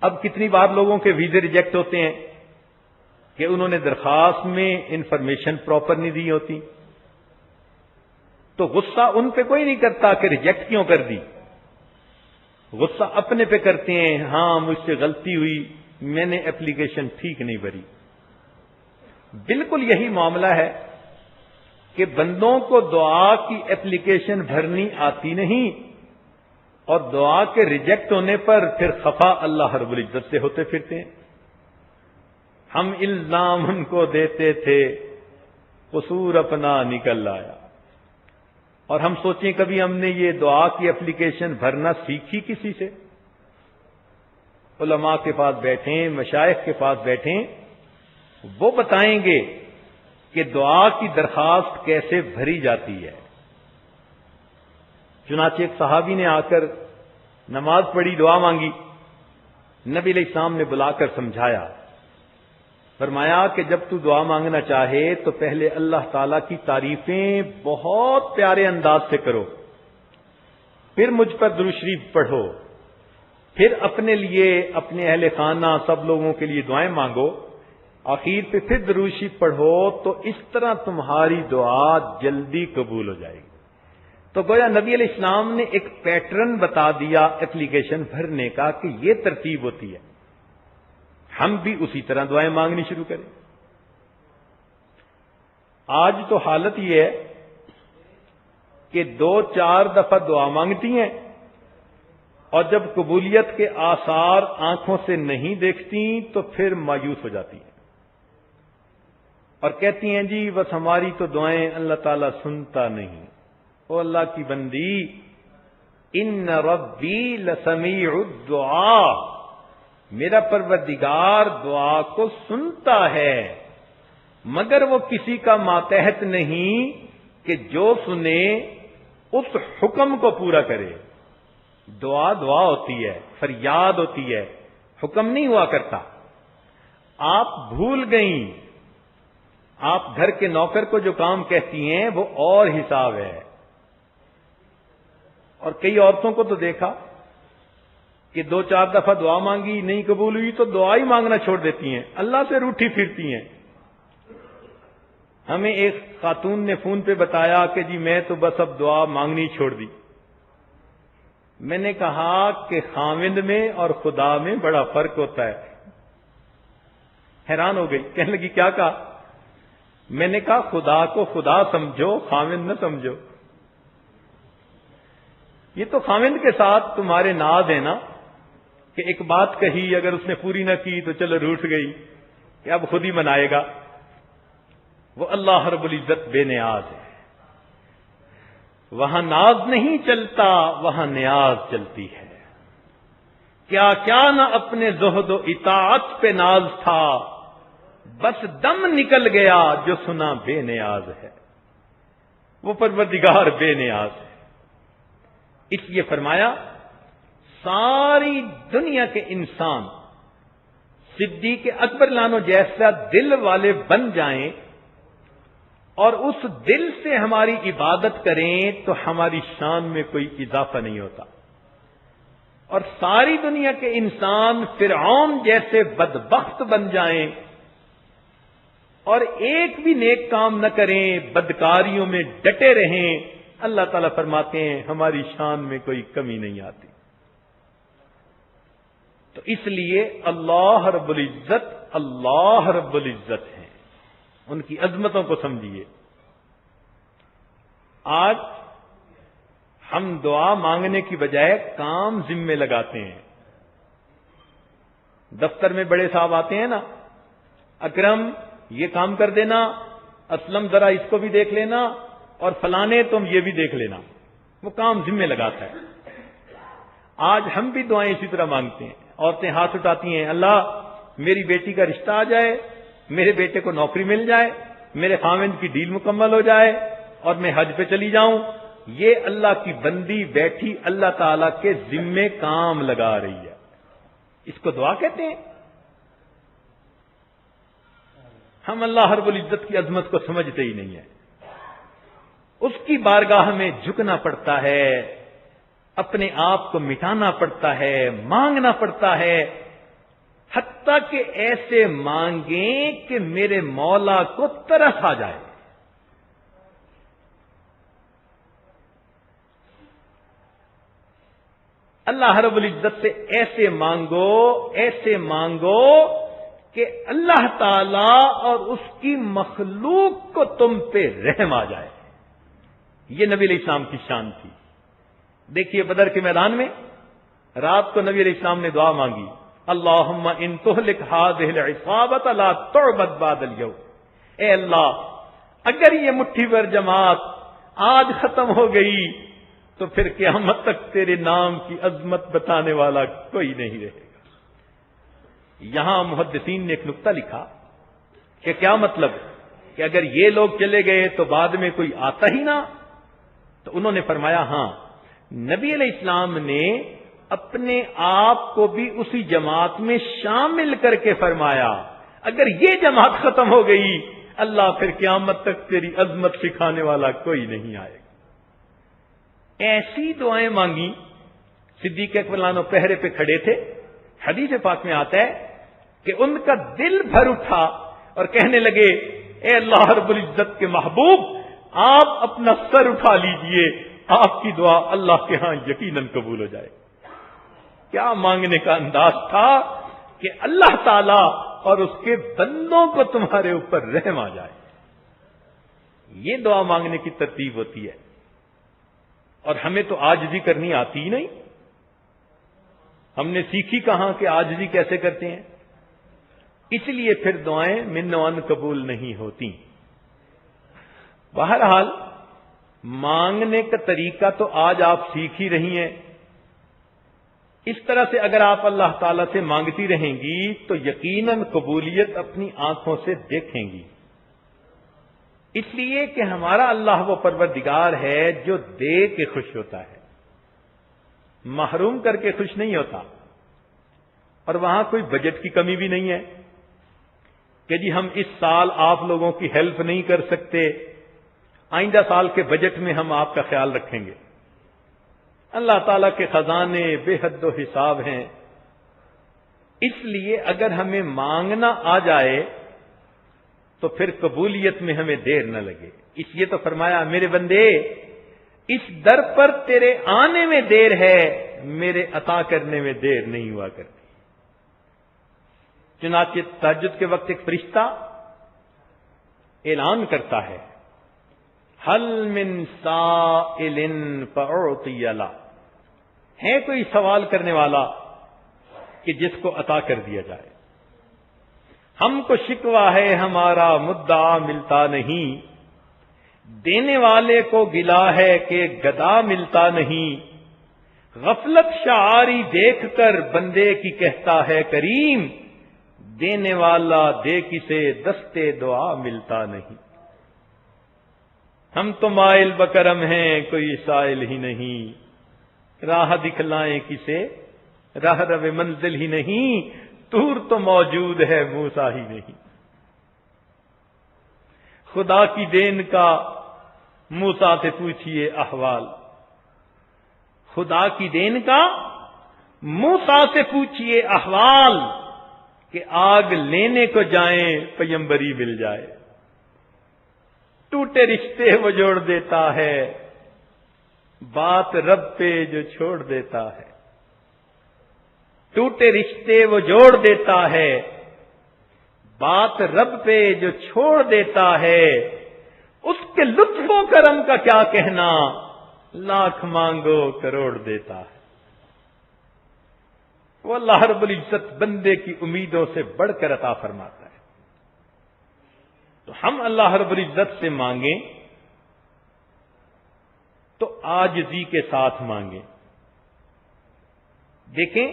اب کتنی بار لوگوں کے ویزے ریجیکٹ ہوتے ہیں کہ انہوں نے درخواست میں انفارمیشن پراپر نہیں دی ہوتی، تو غصہ ان پہ کوئی نہیں کرتا کہ ریجیکٹ کیوں کر دی، غصہ اپنے پہ کرتے ہیں، ہاں مجھ سے غلطی ہوئی، میں نے ایپلیکیشن ٹھیک نہیں بھری۔ بالکل یہی معاملہ ہے کہ بندوں کو دعا کی ایپلیکیشن بھرنی آتی نہیں، اور دعا کے ریجیکٹ ہونے پر پھر خفا اللہ رب العزت سے ہوتے پھرتے ہیں۔ ہم الزام ان کو دیتے تھے، قصور اپنا نکل آیا۔ اور ہم سوچیں کبھی ہم نے یہ دعا کی ایپلیکیشن بھرنا سیکھی کسی سے؟ علماء کے پاس بیٹھیں، مشائخ کے پاس بیٹھیں، وہ بتائیں گے کہ دعا کی درخواست کیسے بھری جاتی ہے۔ چنانچہ ایک صحابی نے آ کر نماز پڑھی، دعا مانگی، نبی علیہ السلام نے بلا کر سمجھایا، فرمایا کہ جب تو دعا مانگنا چاہے تو پہلے اللہ تعالی کی تعریفیں بہت پیارے انداز سے کرو، پھر مجھ پر درود شریف پڑھو، پھر اپنے لیے، اپنے اہل خانہ، سب لوگوں کے لیے دعائیں مانگو، آخر پہ پھر درود شریف پڑھو، تو اس طرح تمہاری دعا جلدی قبول ہو جائے گی۔ تو گویا نبی علیہ السلام نے ایک پیٹرن بتا دیا اپلیکیشن بھرنے کا کہ یہ ترتیب ہوتی ہے، ہم بھی اسی طرح دعائیں مانگنی شروع کریں۔ آج تو حالت یہ ہے کہ 2-4 دفعہ دعا مانگتی ہیں اور جب قبولیت کے آثار آنکھوں سے نہیں دیکھتی تو پھر مایوس ہو جاتی ہیں اور کہتی ہیں جی بس ہماری تو دعائیں اللہ تعالیٰ سنتا نہیں۔ او اللہ کی بندی، ان ربی لسمیع الدعاء، میرا پروردگار دعا کو سنتا ہے، مگر وہ کسی کا ماتحت نہیں کہ جو سنے اس حکم کو پورا کرے۔ دعا دعا ہوتی ہے، فریاد ہوتی ہے، حکم نہیں ہوا کرتا۔ آپ بھول گئیں، آپ گھر کے نوکر کو جو کام کہتی ہیں وہ اور حساب ہے۔ اور کئی عورتوں کو تو دیکھا کہ 2-4 دفعہ دعا مانگی نہیں قبول ہوئی تو دعا ہی مانگنا چھوڑ دیتی ہیں، اللہ سے روٹھی پھرتی ہیں۔ ہمیں ایک خاتون نے فون پہ بتایا کہ جی میں تو بس اب دعا مانگنی چھوڑ دی۔ میں نے کہا کہ خاوند میں اور خدا میں بڑا فرق ہوتا ہے۔ حیران ہو گئی، کہنے لگی کیا کہا؟ میں نے کہا خدا کو خدا سمجھو، خاوند نہ سمجھو۔ یہ تو خاوند کے ساتھ تمہارے ناز ہے نا کہ ایک بات کہی اگر اس نے پوری نہ کی تو چلو روٹھ گئی کہ اب خود ہی منائے گا۔ وہ اللہ رب العزت بے نیاز ہے، وہاں ناز نہیں چلتا، وہاں نیاز چلتی ہے۔ کیا کیا نہ اپنے زہد و اطاعت پہ ناز تھا، بس دم نکل گیا جو سنا بے نیاز ہے۔ وہ پروردگار بے نیاز ہے، اس لیے فرمایا ساری دنیا کے انسان صدیق اکبر لانو جیسا دل والے بن جائیں اور اس دل سے ہماری عبادت کریں تو ہماری شان میں کوئی اضافہ نہیں ہوتا، اور ساری دنیا کے انسان فرعون جیسے بدبخت بن جائیں اور ایک بھی نیک کام نہ کریں، بدکاریوں میں ڈٹے رہیں، اللہ تعالیٰ فرماتے ہیں ہماری شان میں کوئی کمی نہیں آتی۔ تو اس لیے اللہ رب العزت ہیں، ان کی عظمتوں کو سمجھیے۔ آج ہم دعا مانگنے کی بجائے کام ذمے لگاتے ہیں۔ دفتر میں بڑے صاحب آتے ہیں نا، اکرم یہ کام کر دینا، اسلم ذرا اس کو بھی دیکھ لینا، اور فلانے تم یہ بھی دیکھ لینا، وہ کام ذمے لگاتا ہے۔ آج ہم بھی دعائیں اسی طرح مانگتے ہیں۔ عورتیں ہاتھ اٹھاتی ہیں، اللہ میری بیٹی کا رشتہ آ جائے، میرے بیٹے کو نوکری مل جائے، میرے خاوند کی ڈیل مکمل ہو جائے اور میں حج پہ چلی جاؤں۔ یہ اللہ کی بندی بیٹھی اللہ تعالی کے ذمے کام لگا رہی ہے، اس کو دعا کہتے ہیں۔ ہم اللہ رب العزت کی عظمت کو سمجھتے ہی نہیں ہیں۔ اس کی بارگاہ میں جھکنا پڑتا ہے، اپنے آپ کو مٹانا پڑتا ہے، مانگنا پڑتا ہے، حتیٰ کہ ایسے مانگیں کہ میرے مولا کو ترس آ جائے۔ اللہ رب العزت سے ایسے مانگو کہ اللہ تعالی اور اس کی مخلوق کو تم پہ رحم آ جائے۔ یہ نبی علیہ السلام کی شان تھی۔ دیکھیے بدر کے میدان میں رات کو نبی علیہ السلام نے دعا مانگی، اللہم ان تہلک ہذہ العصابۃ لا تعبد بعد اليوم، اے اللہ اگر یہ مٹھی بھر جماعت آج ختم ہو گئی تو پھر قیامت تک تیرے نام کی عظمت بتانے والا کوئی نہیں رہے گا۔ یہاں محدثین نے ایک نقطہ لکھا کہ کیا مطلب کہ اگر یہ لوگ چلے گئے تو بعد میں کوئی آتا ہی نہ؟ تو انہوں نے فرمایا ہاں، نبی علیہ السلام نے اپنے آپ کو بھی اسی جماعت میں شامل کر کے فرمایا اگر یہ جماعت ختم ہو گئی اللہ پھر قیامت تک تیری عظمت سکھانے والا کوئی نہیں آئے گا۔ ایسی دعائیں مانگی۔ صدیق اکبر لانو پہرے پہ کھڑے تھے، حدیث پاک میں آتا ہے کہ ان کا دل بھر اٹھا اور کہنے لگے اے اللہ رب العزت کے محبوب، آپ اپنا سر اٹھا لیجئے، آپ کی دعا اللہ کے ہاں یقیناً قبول ہو جائے. کیا مانگنے کا انداز تھا کہ اللہ تعالی اور اس کے بندوں کو تمہارے اوپر رحم آ جائے. یہ دعا مانگنے کی ترتیب ہوتی ہے. اور ہمیں تو عاجزی کرنی آتی ہی نہیں. ہم نے سیکھی کہاں کہ عاجزی کیسے کرتے ہیں. اس لیے پھر دعائیں من و عن قبول نہیں ہوتی. بہرحال مانگنے کا طریقہ تو آج آپ سیکھ ہی رہی ہیں. اس طرح سے اگر آپ اللہ تعالی سے مانگتی رہیں گی تو یقیناً قبولیت اپنی آنکھوں سے دیکھیں گی. اس لیے کہ ہمارا اللہ وہ پروردگار ہے جو دے کے خوش ہوتا ہے، محروم کر کے خوش نہیں ہوتا. اور وہاں کوئی بجٹ کی کمی بھی نہیں ہے کہ جی ہم اس سال آپ لوگوں کی ہیلپ نہیں کر سکتے، آئندہ سال کے بجٹ میں ہم آپ کا خیال رکھیں گے. اللہ تعالیٰ کے خزانے بے حد و حساب ہیں. اس لیے اگر ہمیں مانگنا آ جائے تو پھر قبولیت میں ہمیں دیر نہ لگے. اس لیے تو فرمایا میرے بندے اس در پر تیرے آنے میں دیر ہے، میرے عطا کرنے میں دیر نہیں ہوا کرتی. چنانچہ تہجد کے وقت ایک فرشتہ اعلان کرتا ہے حل من سائل فاعطی له، ہے کوئی سوال کرنے والا کہ جس کو عطا کر دیا جائے. ہم کو شکوہ ہے ہمارا مدعا ملتا نہیں، دینے والے کو گلا ہے کہ گدا ملتا نہیں. غفلت شعاری دیکھ کر بندے کی کہتا ہے کریم، دینے والا دے کسے دستے دعا ملتا نہیں. ہم تو مائل بکرم ہیں کوئی سائل ہی نہیں، راہ دکھلائیں کسے راہ رو منزل ہی نہیں. طور تو موجود ہے موسیٰ ہی نہیں. خدا کی دین کا موسیٰ سے پوچھئے احوال، خدا کی دین کا موسیٰ سے پوچھئے احوال، کہ آگ لینے کو جائیں پیمبری مل جائے. ٹوٹے رشتے وہ جوڑ دیتا ہے، بات رب پہ جو چھوڑ دیتا ہے. ٹوٹے رشتے وہ جوڑ دیتا ہے، بات رب پہ جو چھوڑ دیتا ہے. اس کے لطف و کرم کا کیا کہنا، لاکھ مانگو کروڑ دیتا ہے. وہ اللہ رب العزت بندے کی امیدوں سے بڑھ کر عطا فرماتا ہے. تو ہم اللہ رب العزت سے مانگیں تو عاجزی کے ساتھ مانگیں. دیکھیں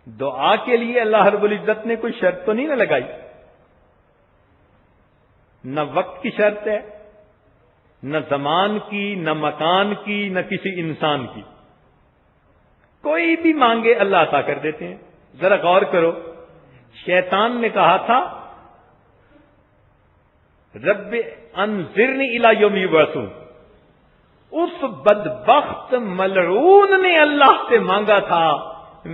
دعا کے لیے اللہ رب العزت نے کوئی شرط تو نہیں نہ لگائی، نہ وقت کی شرط ہے، نہ زمان کی، نہ مکان کی، نہ کسی انسان کی. کوئی بھی مانگے اللہ عطا کر دیتے ہیں. ذرا غور کرو، شیطان نے کہا تھا رب انظرنی الی یوم یبعثون. اس بدبخت ملعون نے اللہ سے مانگا تھا،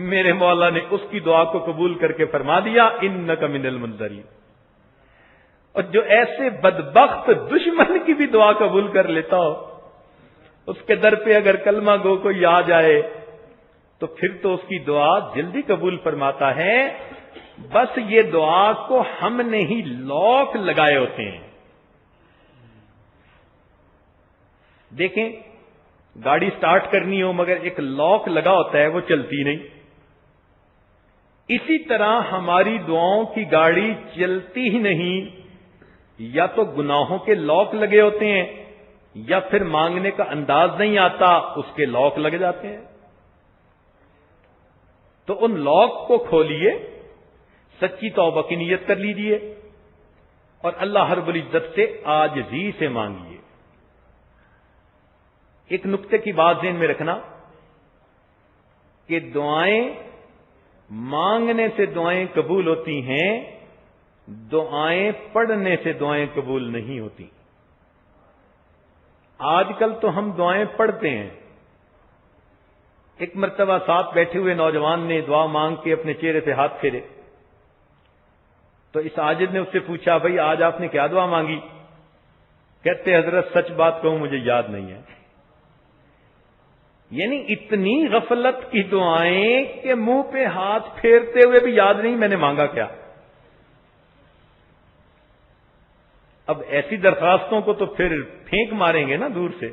میرے مولا نے اس کی دعا کو قبول کر کے فرما دیا انک من المنظرین. اور جو ایسے بدبخت دشمن کی بھی دعا قبول کر لیتا ہو، اس کے در پہ اگر کلمہ گو کوئی آ جائے تو پھر تو اس کی دعا جلدی قبول فرماتا ہے. بس یہ دعا کو ہم نے ہی لاک لگائے ہوتے ہیں. دیکھیں گاڑی سٹارٹ کرنی ہو مگر ایک لاک لگا ہوتا ہے، وہ چلتی نہیں. اسی طرح ہماری دعاؤں کی گاڑی چلتی ہی نہیں، یا تو گناہوں کے لاک لگے ہوتے ہیں یا پھر مانگنے کا انداز نہیں آتا، اس کے لاک لگ جاتے ہیں. تو ان لاک کو کھولیے، سچی توبہ کی نیت کر لیجئے اور اللہ رب العزت سے عاجزی سے مانگیے. ایک نقطے کی بات ذہن میں رکھنا کہ دعائیں مانگنے سے دعائیں قبول ہوتی ہیں، دعائیں پڑھنے سے دعائیں قبول نہیں ہوتی. آج کل تو ہم دعائیں پڑھتے ہیں. ایک مرتبہ ساتھ بیٹھے ہوئے نوجوان نے دعا مانگ کے اپنے چہرے پہ ہاتھ پھیرے تو اس عاجز نے اس سے پوچھا بھائی آج آپ نے کیا دعا مانگی؟ کہتے حضرت سچ بات کہوں مجھے یاد نہیں ہے. یعنی اتنی غفلت کی دعائیں کہ منہ پہ ہاتھ پھیرتے ہوئے بھی یاد نہیں میں نے مانگا کیا. اب ایسی درخواستوں کو تو پھر پھینک ماریں گے نا دور سے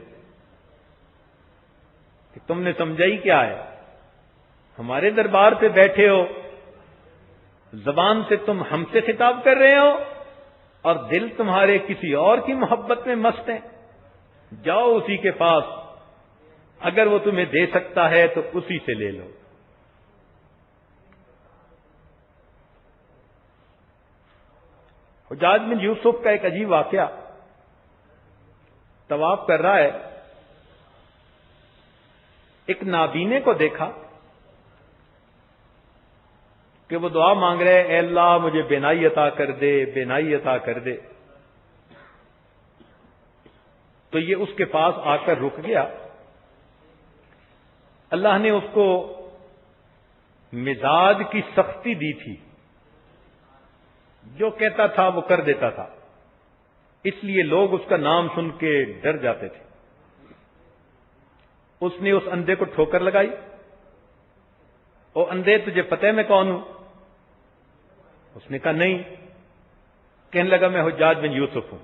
کہ تم نے سمجھا ہی کیا ہے. ہمارے دربار پہ بیٹھے ہو, زبان سے تم ہم سے خطاب کر رہے ہو اور دل تمہارے کسی اور کی محبت میں مست ہیں. جاؤ اسی کے پاس, اگر وہ تمہیں دے سکتا ہے تو اسی سے لے لو. حجاج بن یوسف کا ایک عجیب واقعہ. طواف کر رہا ہے, ایک نابینے کو دیکھا کہ وہ دعا مانگ رہے, اے اللہ مجھے بینائی عطا کر دے, بینائی عطا کر دے. تو یہ اس کے پاس آ کر رک گیا. اللہ نے اس کو مزاج کی سختی دی تھی, جو کہتا تھا وہ کر دیتا تھا, اس لیے لوگ اس کا نام سن کے ڈر جاتے تھے. اس نے اس اندھے کو ٹھوکر لگائی, او اندھے تجھے پتہ ہے میں کون ہوں؟ اس نے کہا نہیں. کہنے لگا میں حجاج بن یوسف ہوں.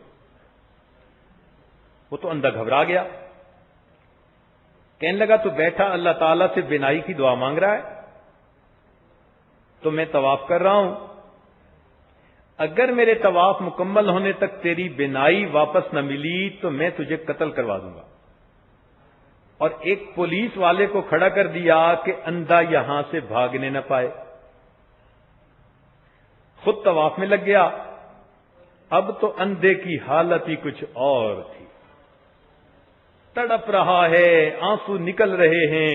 وہ تو اندھا گھبرا گیا, کہنے لگا تو بیٹھا اللہ تعالیٰ سے بینائی کی دعا مانگ رہا ہے, تو میں طواف کر رہا ہوں. اگر میرے طواف مکمل ہونے تک تیری بینائی واپس نہ ملی تو میں تجھے قتل کروا دوں گا. اور ایک پولیس والے کو کھڑا کر دیا کہ اندھا یہاں سے بھاگنے نہ پائے. خود طواف میں لگ گیا. اب تو اندھے کی حالت ہی کچھ اور تھی, تڑپ رہا ہے, آنسو نکل رہے ہیں,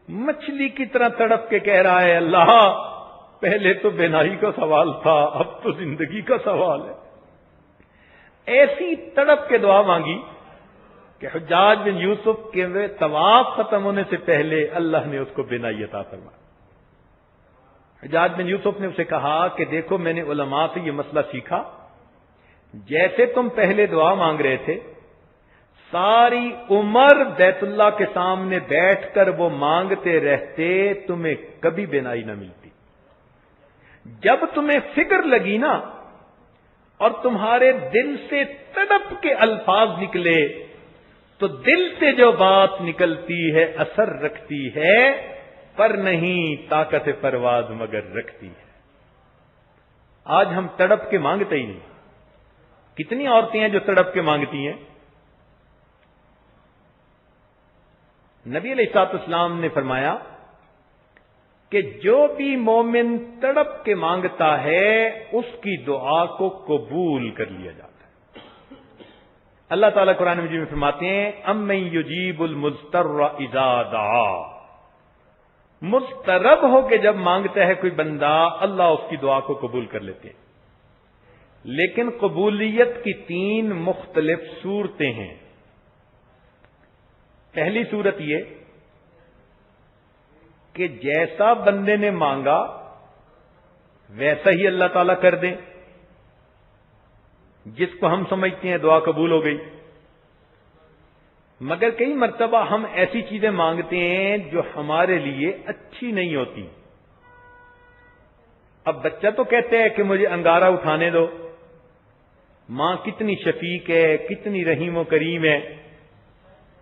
مچھلی کی طرح تڑپ کے کہہ رہا ہے اللہ پہلے تو بینائی کا سوال تھا, اب تو زندگی کا سوال ہے. ایسی تڑپ کے دعا مانگی کہ حجاج بن یوسف کے طواف ختم ہونے سے پہلے اللہ نے اس کو بینائی عطا فرمائی. حجاج بن یوسف نے اسے کہا کہ دیکھو میں نے علماء سے یہ مسئلہ سیکھا, جیسے تم پہلے دعا مانگ رہے تھے ساری عمر بیت اللہ کے سامنے بیٹھ کر وہ مانگتے رہتے, تمہیں کبھی بینائی نہ ملتی. جب تمہیں فکر لگی نا اور تمہارے دل سے تڑپ کے الفاظ نکلے تو دل سے جو بات نکلتی ہے اثر رکھتی ہے, پر نہیں طاقت پرواز مگر رکھتی ہے. آج ہم تڑپ کے مانگتے ہی نہیں. کتنی عورتیں ہیں جو تڑپ کے مانگتی ہیں. نبی علیہ الصلوۃ والسلام نے فرمایا کہ جو بھی مومن تڑپ کے مانگتا ہے اس کی دعا کو قبول کر لیا جاتا ہے. اللہ تعالیٰ قرآن مجید میں فرماتے ہیں امن یجیب المضطر اذا دعا, مضطرب ہو کے جب مانگتا ہے کوئی بندہ اللہ اس کی دعا کو قبول کر لیتے ہیں. لیکن قبولیت کی 3 مختلف صورتیں ہیں. پہلی صورت یہ کہ جیسا بندے نے مانگا ویسا ہی اللہ تعالیٰ کر دیں, جس کو ہم سمجھتے ہیں دعا قبول ہو گئی. مگر کئی مرتبہ ہم ایسی چیزیں مانگتے ہیں جو ہمارے لیے اچھی نہیں ہوتی. اب بچہ تو کہتے ہے کہ مجھے انگارہ اٹھانے دو, ماں کتنی شفیق ہے, کتنی رحیم و کریم ہے,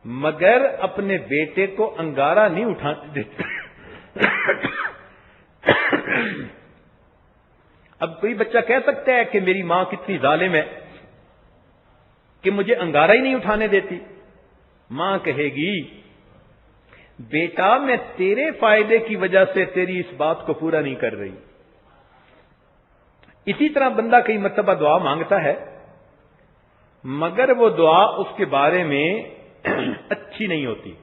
مگر اپنے بیٹے کو انگارہ نہیں اٹھانے دیتے. اب کوئی بچہ کہہ سکتا ہے کہ میری ماں کتنی ظالم ہے کہ مجھے انگارہ ہی نہیں اٹھانے دیتی. ماں کہے گی بیٹا میں تیرے فائدے کی وجہ سے تیری اس بات کو پورا نہیں کر رہی. اسی طرح بندہ کئی مرتبہ دعا مانگتا ہے مگر وہ دعا اس کے بارے میں اچھی نہیں ہوتی.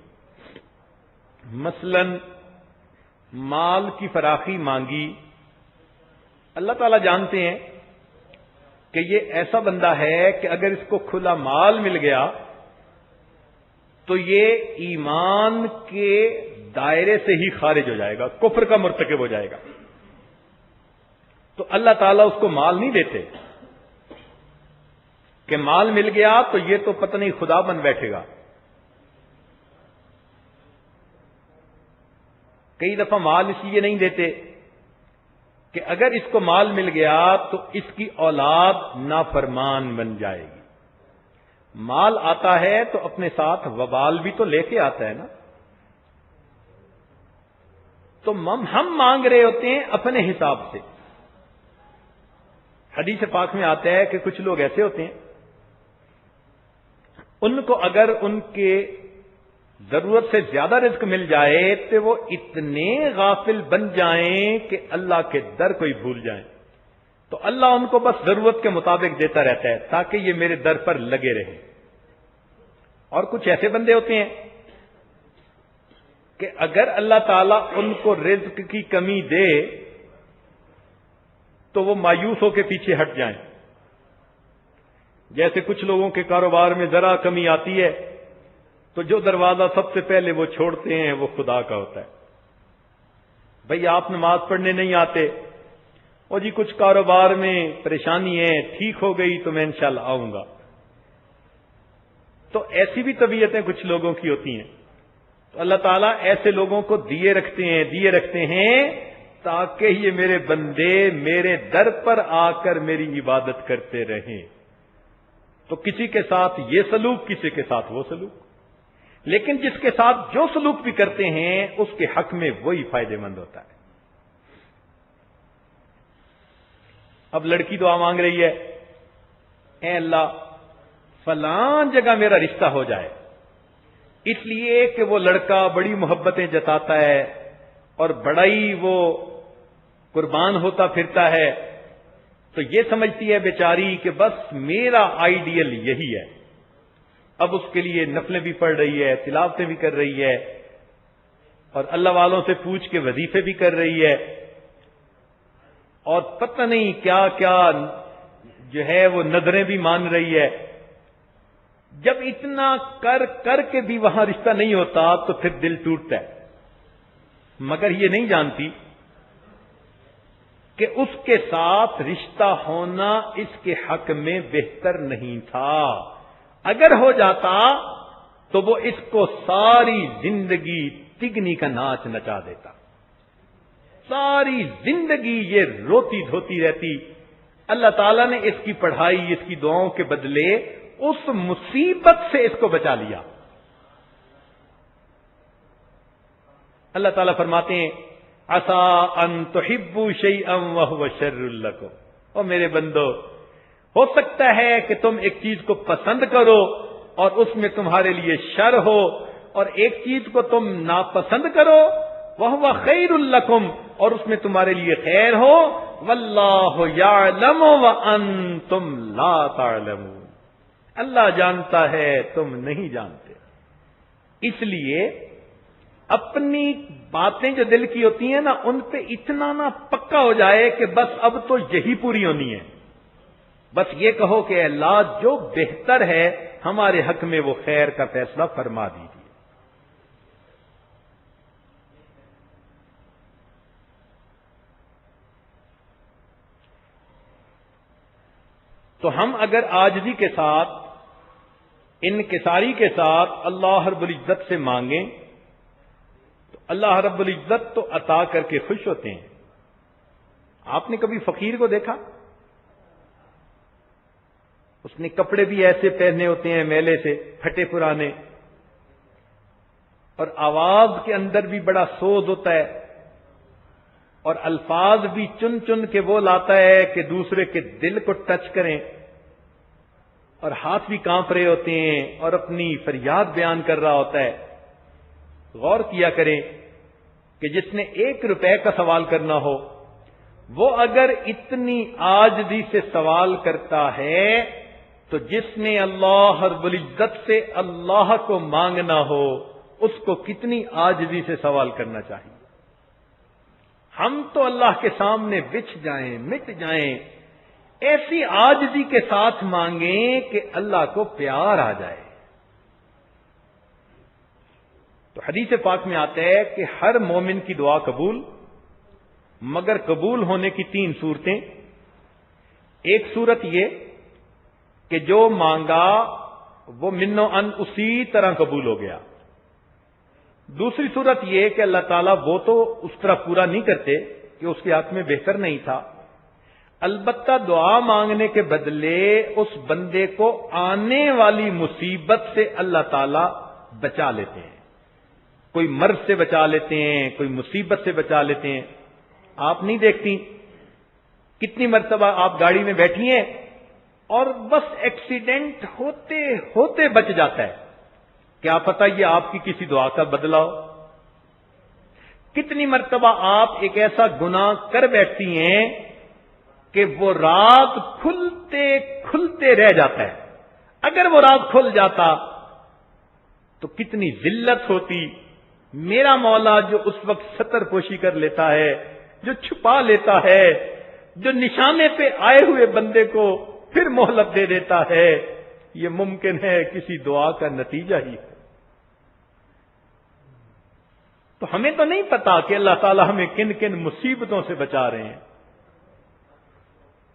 مثلا مال کی فراخی مانگی, اللہ تعالیٰ جانتے ہیں کہ یہ ایسا بندہ ہے کہ اگر اس کو کھلا مال مل گیا تو یہ ایمان کے دائرے سے ہی خارج ہو جائے گا, کفر کا مرتکب ہو جائے گا. تو اللہ تعالیٰ اس کو مال نہیں دیتے کہ مال مل گیا تو یہ تو پتہ نہیں خدا بن بیٹھے گا. کئی دفعہ مال اس لیے نہیں دیتے کہ اگر اس کو مال مل گیا تو اس کی اولاد نافرمان بن جائے گی. مال آتا ہے تو اپنے ساتھ وبال بھی تو لے کے آتا ہے نا. تو ہم مانگ رہے ہوتے ہیں اپنے حساب سے. حدیث پاک میں آتا ہے کہ کچھ لوگ ایسے ہوتے ہیں ان کو اگر ان کے ضرورت سے زیادہ رزق مل جائے تو وہ اتنے غافل بن جائیں کہ اللہ کے در کو ہی بھول جائیں. تو اللہ ان کو بس ضرورت کے مطابق دیتا رہتا ہے تاکہ یہ میرے در پر لگے رہیں. اور کچھ ایسے بندے ہوتے ہیں کہ اگر اللہ تعالیٰ ان کو رزق کی کمی دے تو وہ مایوس ہو کے پیچھے ہٹ جائیں. جیسے کچھ لوگوں کے کاروبار میں ذرا کمی آتی ہے تو جو دروازہ سب سے پہلے وہ چھوڑتے ہیں وہ خدا کا ہوتا ہے. بھئی آپ نماز پڑھنے نہیں آتے، اور جی کچھ کاروبار میں پریشانی ہے، ٹھیک ہو گئی تو میں انشاءاللہ آؤں گا. تو ایسی بھی طبیعتیں کچھ لوگوں کی ہوتی ہیں. تو اللہ تعالیٰ ایسے لوگوں کو دیے رکھتے ہیں تاکہ یہ میرے بندے میرے در پر آ کر میری عبادت کرتے رہیں. تو کسی کے ساتھ یہ سلوک، کسی کے ساتھ وہ سلوک، لیکن جس کے ساتھ جو سلوک بھی کرتے ہیں اس کے حق میں وہی فائدے مند ہوتا ہے. اب لڑکی دعا مانگ رہی ہے، اے اللہ فلاں جگہ میرا رشتہ ہو جائے، اس لیے کہ وہ لڑکا بڑی محبتیں جتاتا ہے اور بڑا ہی وہ قربان ہوتا پھرتا ہے. تو یہ سمجھتی ہے بیچاری کہ بس میرا آئیڈیل یہی ہے. اب اس کے لیے نفلیں بھی پڑھ رہی ہے، تلاوتیں بھی کر رہی ہے، اور اللہ والوں سے پوچھ کے وظیفے بھی کر رہی ہے، اور پتہ نہیں کیا کیا جو ہے وہ نظریں بھی مان رہی ہے. جب اتنا کر کے بھی وہاں رشتہ نہیں ہوتا تو پھر دل ٹوٹتا ہے. مگر یہ نہیں جانتی کہ اس کے ساتھ رشتہ ہونا اس کے حق میں بہتر نہیں تھا. اگر ہو جاتا تو وہ اس کو ساری زندگی تگنی کا ناچ نچا دیتا، ساری زندگی یہ روتی دھوتی رہتی. اللہ تعالیٰ نے اس کی پڑھائی، اس کی دعاؤں کے بدلے اس مصیبت سے اس کو بچا لیا. اللہ تعالیٰ فرماتے ہیں عسیٰ ان تحبوا شیئا وہو شر لکم. او میرے بندو، ہو سکتا ہے کہ تم ایک چیز کو پسند کرو اور اس میں تمہارے لیے شر ہو، اور ایک چیز کو تم ناپسند کرو وہو خیر لکم، اور اس میں تمہارے لیے خیر ہو. واللہ یعلم وانتم لا تعلمون. اللہ جانتا ہے تم نہیں جانتے. اس لیے اپنی باتیں جو دل کی ہوتی ہیں نا ان پہ اتنا نہ پکا ہو جائے کہ بس اب تو یہی پوری ہونی ہے. بس یہ کہو کہ اللہ جو بہتر ہے ہمارے حق میں وہ خیر کا فیصلہ فرما دیجیے. تو ہم اگر عاجزی کے ساتھ، انکساری کے ساتھ اللہ رب العزت سے مانگیں تو اللہ رب العزت تو عطا کر کے خوش ہوتے ہیں. آپ نے کبھی فقیر کو دیکھا؟ اس نے کپڑے بھی ایسے پہنے ہوتے ہیں میلے سے، پھٹے پرانے، اور آواز کے اندر بھی بڑا سوز ہوتا ہے، اور الفاظ بھی چن چن کے وہ لاتا ہے کہ دوسرے کے دل کو ٹچ کریں، اور ہاتھ بھی کانپ رہے ہوتے ہیں اور اپنی فریاد بیان کر رہا ہوتا ہے. غور کیا کریں کہ جس نے 1 روپے کا سوال کرنا ہو وہ اگر اتنی عاجزی سے سوال کرتا ہے تو جس نے اللہ رب العزت سے اللہ کو مانگنا ہو اس کو کتنی عاجزی سے سوال کرنا چاہیے. ہم تو اللہ کے سامنے بچھ جائیں، مٹ جائیں، ایسی عاجزی کے ساتھ مانگیں کہ اللہ کو پیار آ جائے. تو حدیث پاک میں آتا ہے کہ ہر مومن کی دعا قبول، مگر قبول ہونے کی 3 صورتیں. ایک صورت یہ کہ جو مانگا وہ منو ان اسی طرح قبول ہو گیا. دوسری صورت یہ کہ اللہ تعالیٰ وہ تو اس طرح پورا نہیں کرتے کہ اس کے ہاتھ میں بہتر نہیں تھا، البتہ دعا مانگنے کے بدلے اس بندے کو آنے والی مصیبت سے اللہ تعالیٰ بچا لیتے ہیں، کوئی مرض سے بچا لیتے ہیں، کوئی مصیبت سے بچا لیتے ہیں۔ آپ نہیں دیکھتی کتنی مرتبہ آپ گاڑی میں بیٹھی ہیں اور بس ایکسیڈنٹ ہوتے ہوتے بچ جاتا ہے، کیا پتہ یہ آپ کی کسی دعا کا بدلہ ہو۔ کتنی مرتبہ آپ ایک ایسا گناہ کر بیٹھتی ہیں کہ وہ راز کھلتے کھلتے رہ جاتا ہے، اگر وہ راز کھل جاتا تو کتنی ذلت ہوتی۔ میرا مولا جو اس وقت ستر پوشی کر لیتا ہے، جو چھپا لیتا ہے، جو نشانے پہ آئے ہوئے بندے کو پھر مہلت دے دیتا ہے، یہ ممکن ہے کسی دعا کا نتیجہ ہی ہے۔ تو ہمیں تو نہیں پتا کہ اللہ تعالیٰ ہمیں کن کن مصیبتوں سے بچا رہے ہیں،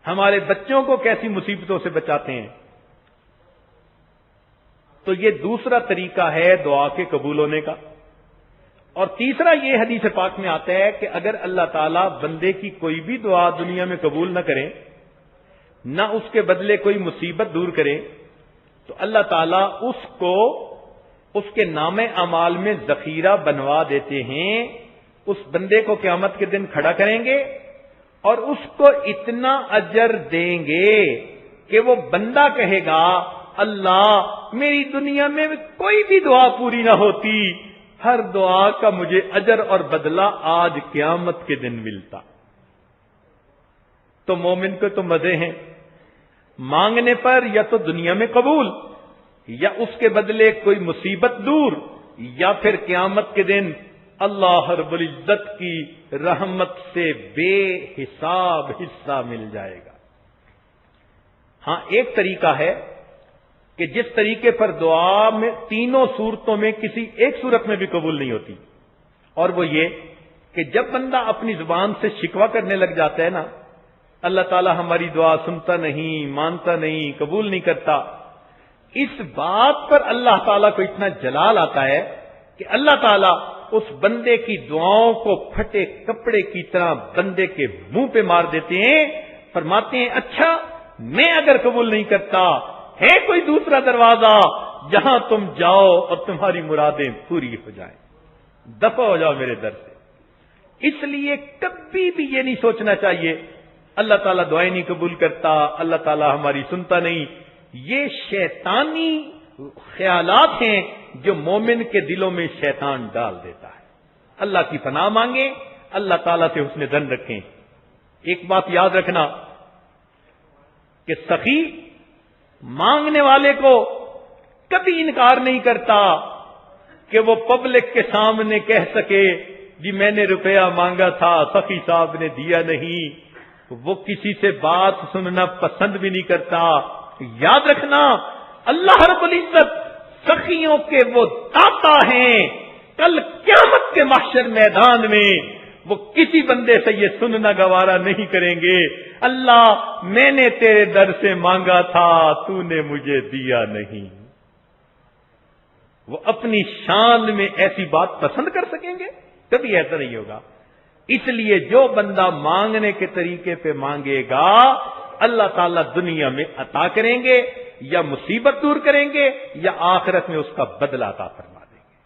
ہمارے بچوں کو کیسی مصیبتوں سے بچاتے ہیں۔ تو یہ دوسرا طریقہ ہے دعا کے قبول ہونے کا۔ اور تیسرا یہ حدیث پاک میں آتا ہے کہ اگر اللہ تعالیٰ بندے کی کوئی بھی دعا دنیا میں قبول نہ کرے، نہ اس کے بدلے کوئی مصیبت دور کرے، تو اللہ تعالیٰ اس کو اس کے نام اعمال میں ذخیرہ بنوا دیتے ہیں، اس بندے کو قیامت کے دن کھڑا کریں گے اور اس کو اتنا اجر دیں گے کہ وہ بندہ کہے گا اللہ میری دنیا میں کوئی بھی دعا پوری نہ ہوتی، ہر دعا کا مجھے اجر اور بدلہ آج قیامت کے دن ملتا۔ تو مومن کو تو مزے ہیں، مانگنے پر یا تو دنیا میں قبول، یا اس کے بدلے کوئی مصیبت دور، یا پھر قیامت کے دن اللہ رب العزت کی رحمت سے بے حساب حصہ مل جائے گا۔ ہاں ایک طریقہ ہے کہ جس طریقے پر دعا میں تینوں صورتوں میں کسی ایک صورت میں بھی قبول نہیں ہوتی، اور وہ یہ کہ جب بندہ اپنی زبان سے شکوہ کرنے لگ جاتا ہے نا، اللہ تعالیٰ ہماری دعا سنتا نہیں، مانتا نہیں، قبول نہیں کرتا، اس بات پر اللہ تعالیٰ کو اتنا جلال آتا ہے کہ اللہ تعالیٰ اس بندے کی دعاؤں کو پھٹے کپڑے کی طرح بندے کے منہ پہ مار دیتے ہیں، فرماتے ہیں اچھا میں اگر قبول نہیں کرتا ہے کوئی دوسرا دروازہ جہاں تم جاؤ اور تمہاری مرادیں پوری ہو جائیں، دفع ہو جاؤ میرے در سے۔ اس لیے کبھی بھی یہ نہیں سوچنا چاہیے اللہ تعالیٰ دعائیں نہیں قبول کرتا، اللہ تعالیٰ ہماری سنتا نہیں۔ یہ شیطانی خیالات ہیں جو مومن کے دلوں میں شیطان ڈال دیتا ہے۔ اللہ کی پناہ مانگیں، اللہ تعالیٰ سے حسن ظن رکھیں۔ ایک بات یاد رکھنا کہ سخی مانگنے والے کو کبھی انکار نہیں کرتا کہ وہ پبلک کے سامنے کہہ سکے جی میں نے روپیہ مانگا تھا سخی صاحب نے دیا نہیں۔ وہ کسی سے بات سننا پسند بھی نہیں کرتا۔ یاد رکھنا اللہ رب العزت سخیوں کے وہ داتا ہیں، کل قیامت کے محشر میدان میں وہ کسی بندے سے یہ سننا گوارا نہیں کریں گے اللہ میں نے تیرے در سے مانگا تھا تو نے مجھے دیا نہیں۔ وہ اپنی شان میں ایسی بات پسند کر سکیں گے؟ کبھی ایسا نہیں ہوگا۔ اس لیے جو بندہ مانگنے کے طریقے پہ مانگے گا اللہ تعالیٰ دنیا میں عطا کریں گے، یا مصیبت دور کریں گے، یا آخرت میں اس کا بدلہ عطا فرما دیں گے۔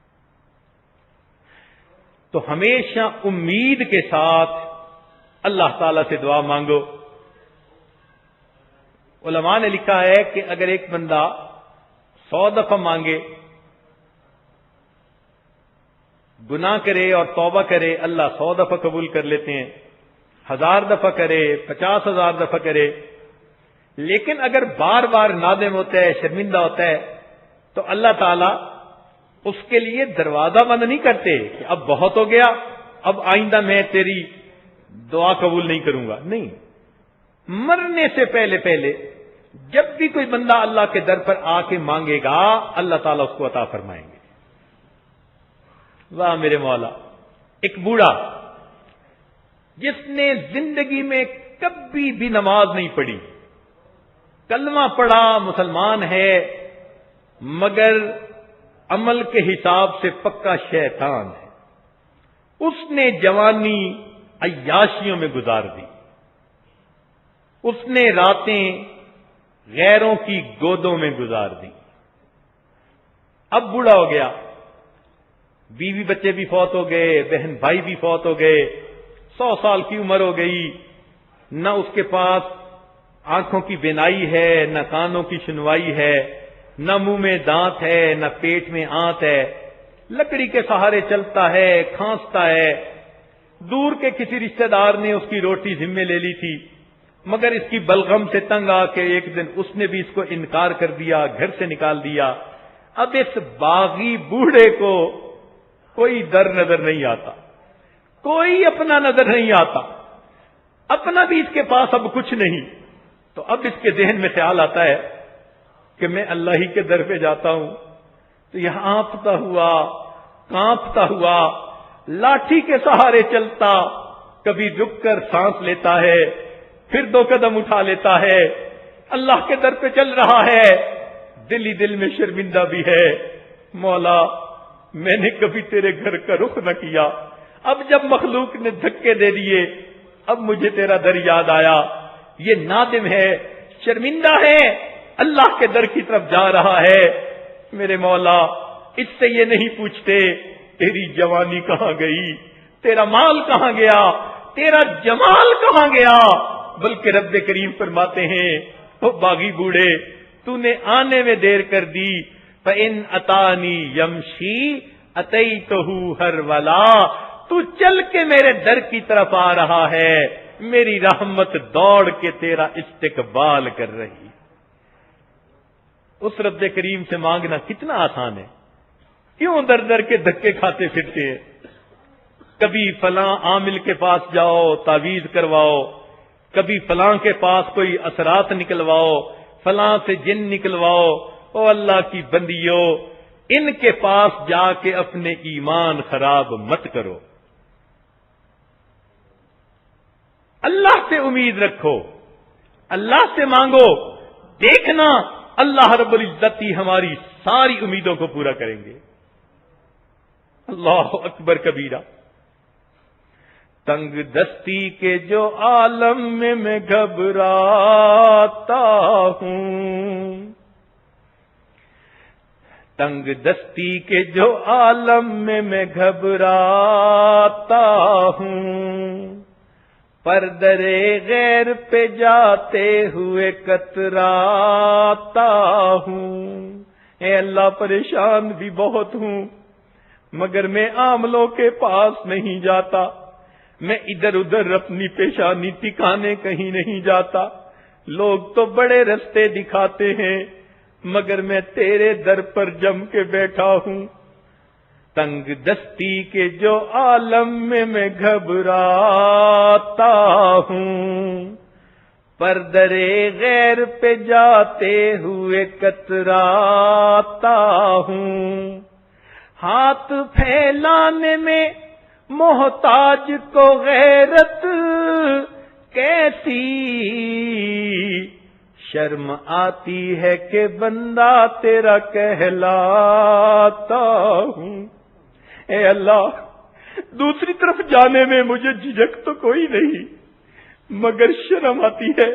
تو ہمیشہ امید کے ساتھ اللہ تعالیٰ سے دعا مانگو۔ علماء نے لکھا ہے کہ اگر ایک بندہ 100 دفعہ مانگے، گناہ کرے اور توبہ کرے اللہ 100 دفعہ قبول کر لیتے ہیں، 1000 دفعہ کرے، 50,000 دفعہ کرے، لیکن اگر بار بار نادم ہوتا ہے، شرمندہ ہوتا ہے، تو اللہ تعالیٰ اس کے لیے دروازہ بند نہیں کرتے کہ اب بہت ہو گیا، اب آئندہ میں تیری دعا قبول نہیں کروں گا۔ نہیں، مرنے سے پہلے پہلے جب بھی کوئی بندہ اللہ کے در پر آ کے مانگے گا اللہ تعالیٰ اس کو عطا فرمائیں گے۔ واہ میرے مولا، ایک بوڑھا جس نے زندگی میں کبھی بھی نماز نہیں پڑھی، کلمہ پڑھا، مسلمان ہے، مگر عمل کے حساب سے پکا شیطان ہے. اس نے جوانی عیاشیوں میں گزار دی. اس نے راتیں غیروں کی گودوں میں گزار دی. اب بوڑھا ہو گیا، بیوی بچے بھی فوت ہو گئے، بہن بھائی بھی فوت ہو گئے، 100 سال کی عمر ہو گئی، نہ اس کے پاس آنکھوں کی بینائی ہے، نہ کانوں کی سنوائی ہے، نہ منہ میں دانت ہے، نہ پیٹ میں آنت ہے، لکڑی کے سہارے چلتا ہے، کھانستا ہے. دور کے کسی رشتہ دار نے اس کی روٹی ذمے لے لی تھی، مگر اس کی بلغم سے تنگ آ کے ایک دن اس نے بھی اس کو انکار کر دیا، گھر سے نکال دیا. اب اس باغی بوڑھے کو کوئی در نظر نہیں آتا، کوئی اپنا نظر نہیں آتا، اپنا بھی اس کے پاس اب کچھ نہیں. تو اب اس کے ذہن میں خیال آتا ہے کہ میں اللہ ہی کے در پہ جاتا ہوں تو یہ ہانپتا ہوا، کانپتا ہوا، لاٹھی کے سہارے چلتا، کبھی رک کر سانس لیتا ہے، پھر 2 قدم اٹھا لیتا ہے، اللہ کے در پہ چل رہا ہے، دل ہی دل میں شرمندہ بھی ہے. مولا میں نے کبھی تیرے گھر کا رخ نہ کیا، اب جب مخلوق نے دھکے دے دیے اب مجھے تیرا در یاد آیا. یہ نادم ہے، شرمندہ ہے، اللہ کے در کی طرف جا رہا ہے. میرے مولا اس سے یہ نہیں پوچھتے تیری جوانی کہاں گئی، تیرا مال کہاں گیا، تیرا جمال کہاں گیا، بلکہ رب کریم فرماتے ہیں او باغی بوڑھے تو نے آنے میں دیر کر دی. فَإِنْ أَتَانِي يَمْشِي أَتَيْتُهُ هَرْوَلًا، تو چل کے میرے در کی طرف آ رہا ہے، میری رحمت دوڑ کے تیرا استقبال کر رہی. اس رب کریم سے مانگنا کتنا آسان ہے، کیوں در در کے دھکے کھاتے پھرتے ہیں. کبھی فلاں عامل کے پاس جاؤ تعویذ کرواؤ، کبھی فلاں کے پاس کوئی اثرات نکلواؤ، فلاں سے جن نکلواؤ. او اللہ کی بندیوں، ان کے پاس جا کے اپنے ایمان خراب مت کرو. اللہ سے امید رکھو، اللہ سے مانگو، دیکھنا اللہ رب العزت ہی ہماری ساری امیدوں کو پورا کریں گے. اللہ اکبر کبیرہ. تنگ دستی کے جو عالم میں گھبراتا ہوں، تنگ دستی کے جو عالم میں گھبراتا ہوں، پر درے غیر پہ جاتے ہوئے کتراتا ہوں. اے اللہ پریشان بھی بہت ہوں، مگر میں عاملوں کے پاس نہیں جاتا، میں ادھر ادھر اپنی پیشانی ٹکانے کہیں نہیں جاتا. لوگ تو بڑے رستے دکھاتے ہیں، مگر میں تیرے در پر جم کے بیٹھا ہوں. تنگ دستی کے جو عالم میں گھبراتا ہوں، پر درے غیر پہ جاتے ہوئے کتراتا ہوں. ہاتھ پھیلانے میں محتاج کو غیرت کیسی شرم آتی ہے کہ بندہ تیرا کہلاتا ہوں. اے اللہ دوسری طرف جانے میں مجھے جھجک تو کوئی نہیں، مگر شرم آتی ہے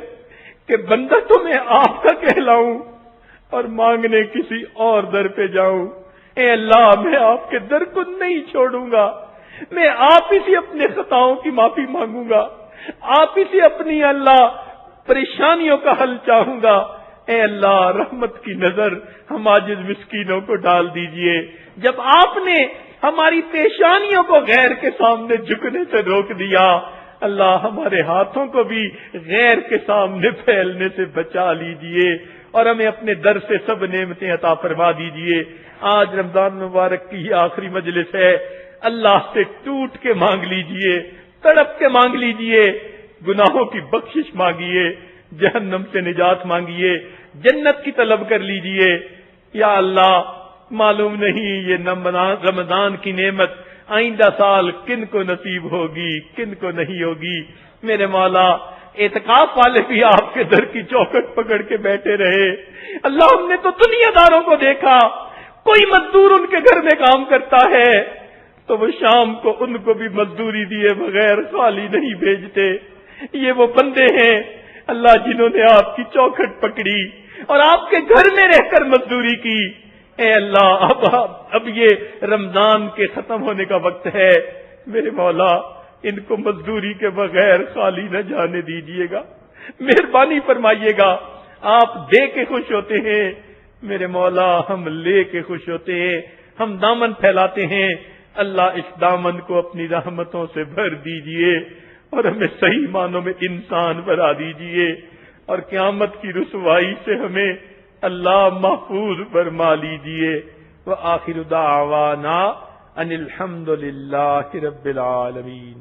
کہ بندہ تو میں آپ کا کہلاؤں اور مانگنے کسی اور در پہ جاؤں. اے اللہ میں آپ کے در کو نہیں چھوڑوں گا، میں آپ ہی سے اپنے خطاؤں کی معافی مانگوں گا، آپ ہی سے اپنی اللہ پریشانیوں کا حل چاہوں گا. اے اللہ رحمت کی نظر ہم عاجز مسکینوں کو ڈال دیجئے. جب آپ نے ہماری پیشانیوں کو غیر کے سامنے جھکنے سے روک دیا، اللہ ہمارے ہاتھوں کو بھی غیر کے سامنے پھیلنے سے بچا لیجئے اور ہمیں اپنے در سے سب نعمتیں عطا فرما دیجئے. آج رمضان مبارک کی یہ آخری مجلس ہے، اللہ سے ٹوٹ کے مانگ لیجئے، تڑپ کے مانگ لیجئے، گناہوں کی بخشش مانگیے، جہنم سے نجات مانگیے، جنت کی طلب کر لیجئے. یا اللہ معلوم نہیں یہ رمضان کی نعمت آئندہ سال کن کو نصیب ہوگی کن کو نہیں ہوگی. میرے مولا اعتکاف والے بھی آپ کے در کی چوکھٹ پکڑ کے بیٹھے رہے. اللہ ہم نے تو دنیا داروں کو دیکھا کوئی مزدور ان کے گھر میں کام کرتا ہے تو وہ شام کو ان کو بھی مزدوری دیے بغیر خالی نہیں بھیجتے. یہ وہ بندے ہیں اللہ جنہوں نے آپ کی چوکھٹ پکڑی اور آپ کے گھر میں رہ کر مزدوری کی. اے اللہ اب یہ رمضان کے ختم ہونے کا وقت ہے، میرے مولا ان کو مزدوری کے بغیر خالی نہ جانے دیجیے گا، مہربانی فرمائیے گا. آپ دے کے خوش ہوتے ہیں میرے مولا، ہم لے کے خوش ہوتے ہیں، ہم دامن پھیلاتے ہیں. اللہ اس دامن کو اپنی رحمتوں سے بھر دیجئے اور ہمیں صحیح معنوں میں انسان بنا دیجئے اور قیامت کی رسوائی سے ہمیں اللہ محفوظ فرما لیجئے. وآخر دعوانا ان الحمد للہ رب العالمین.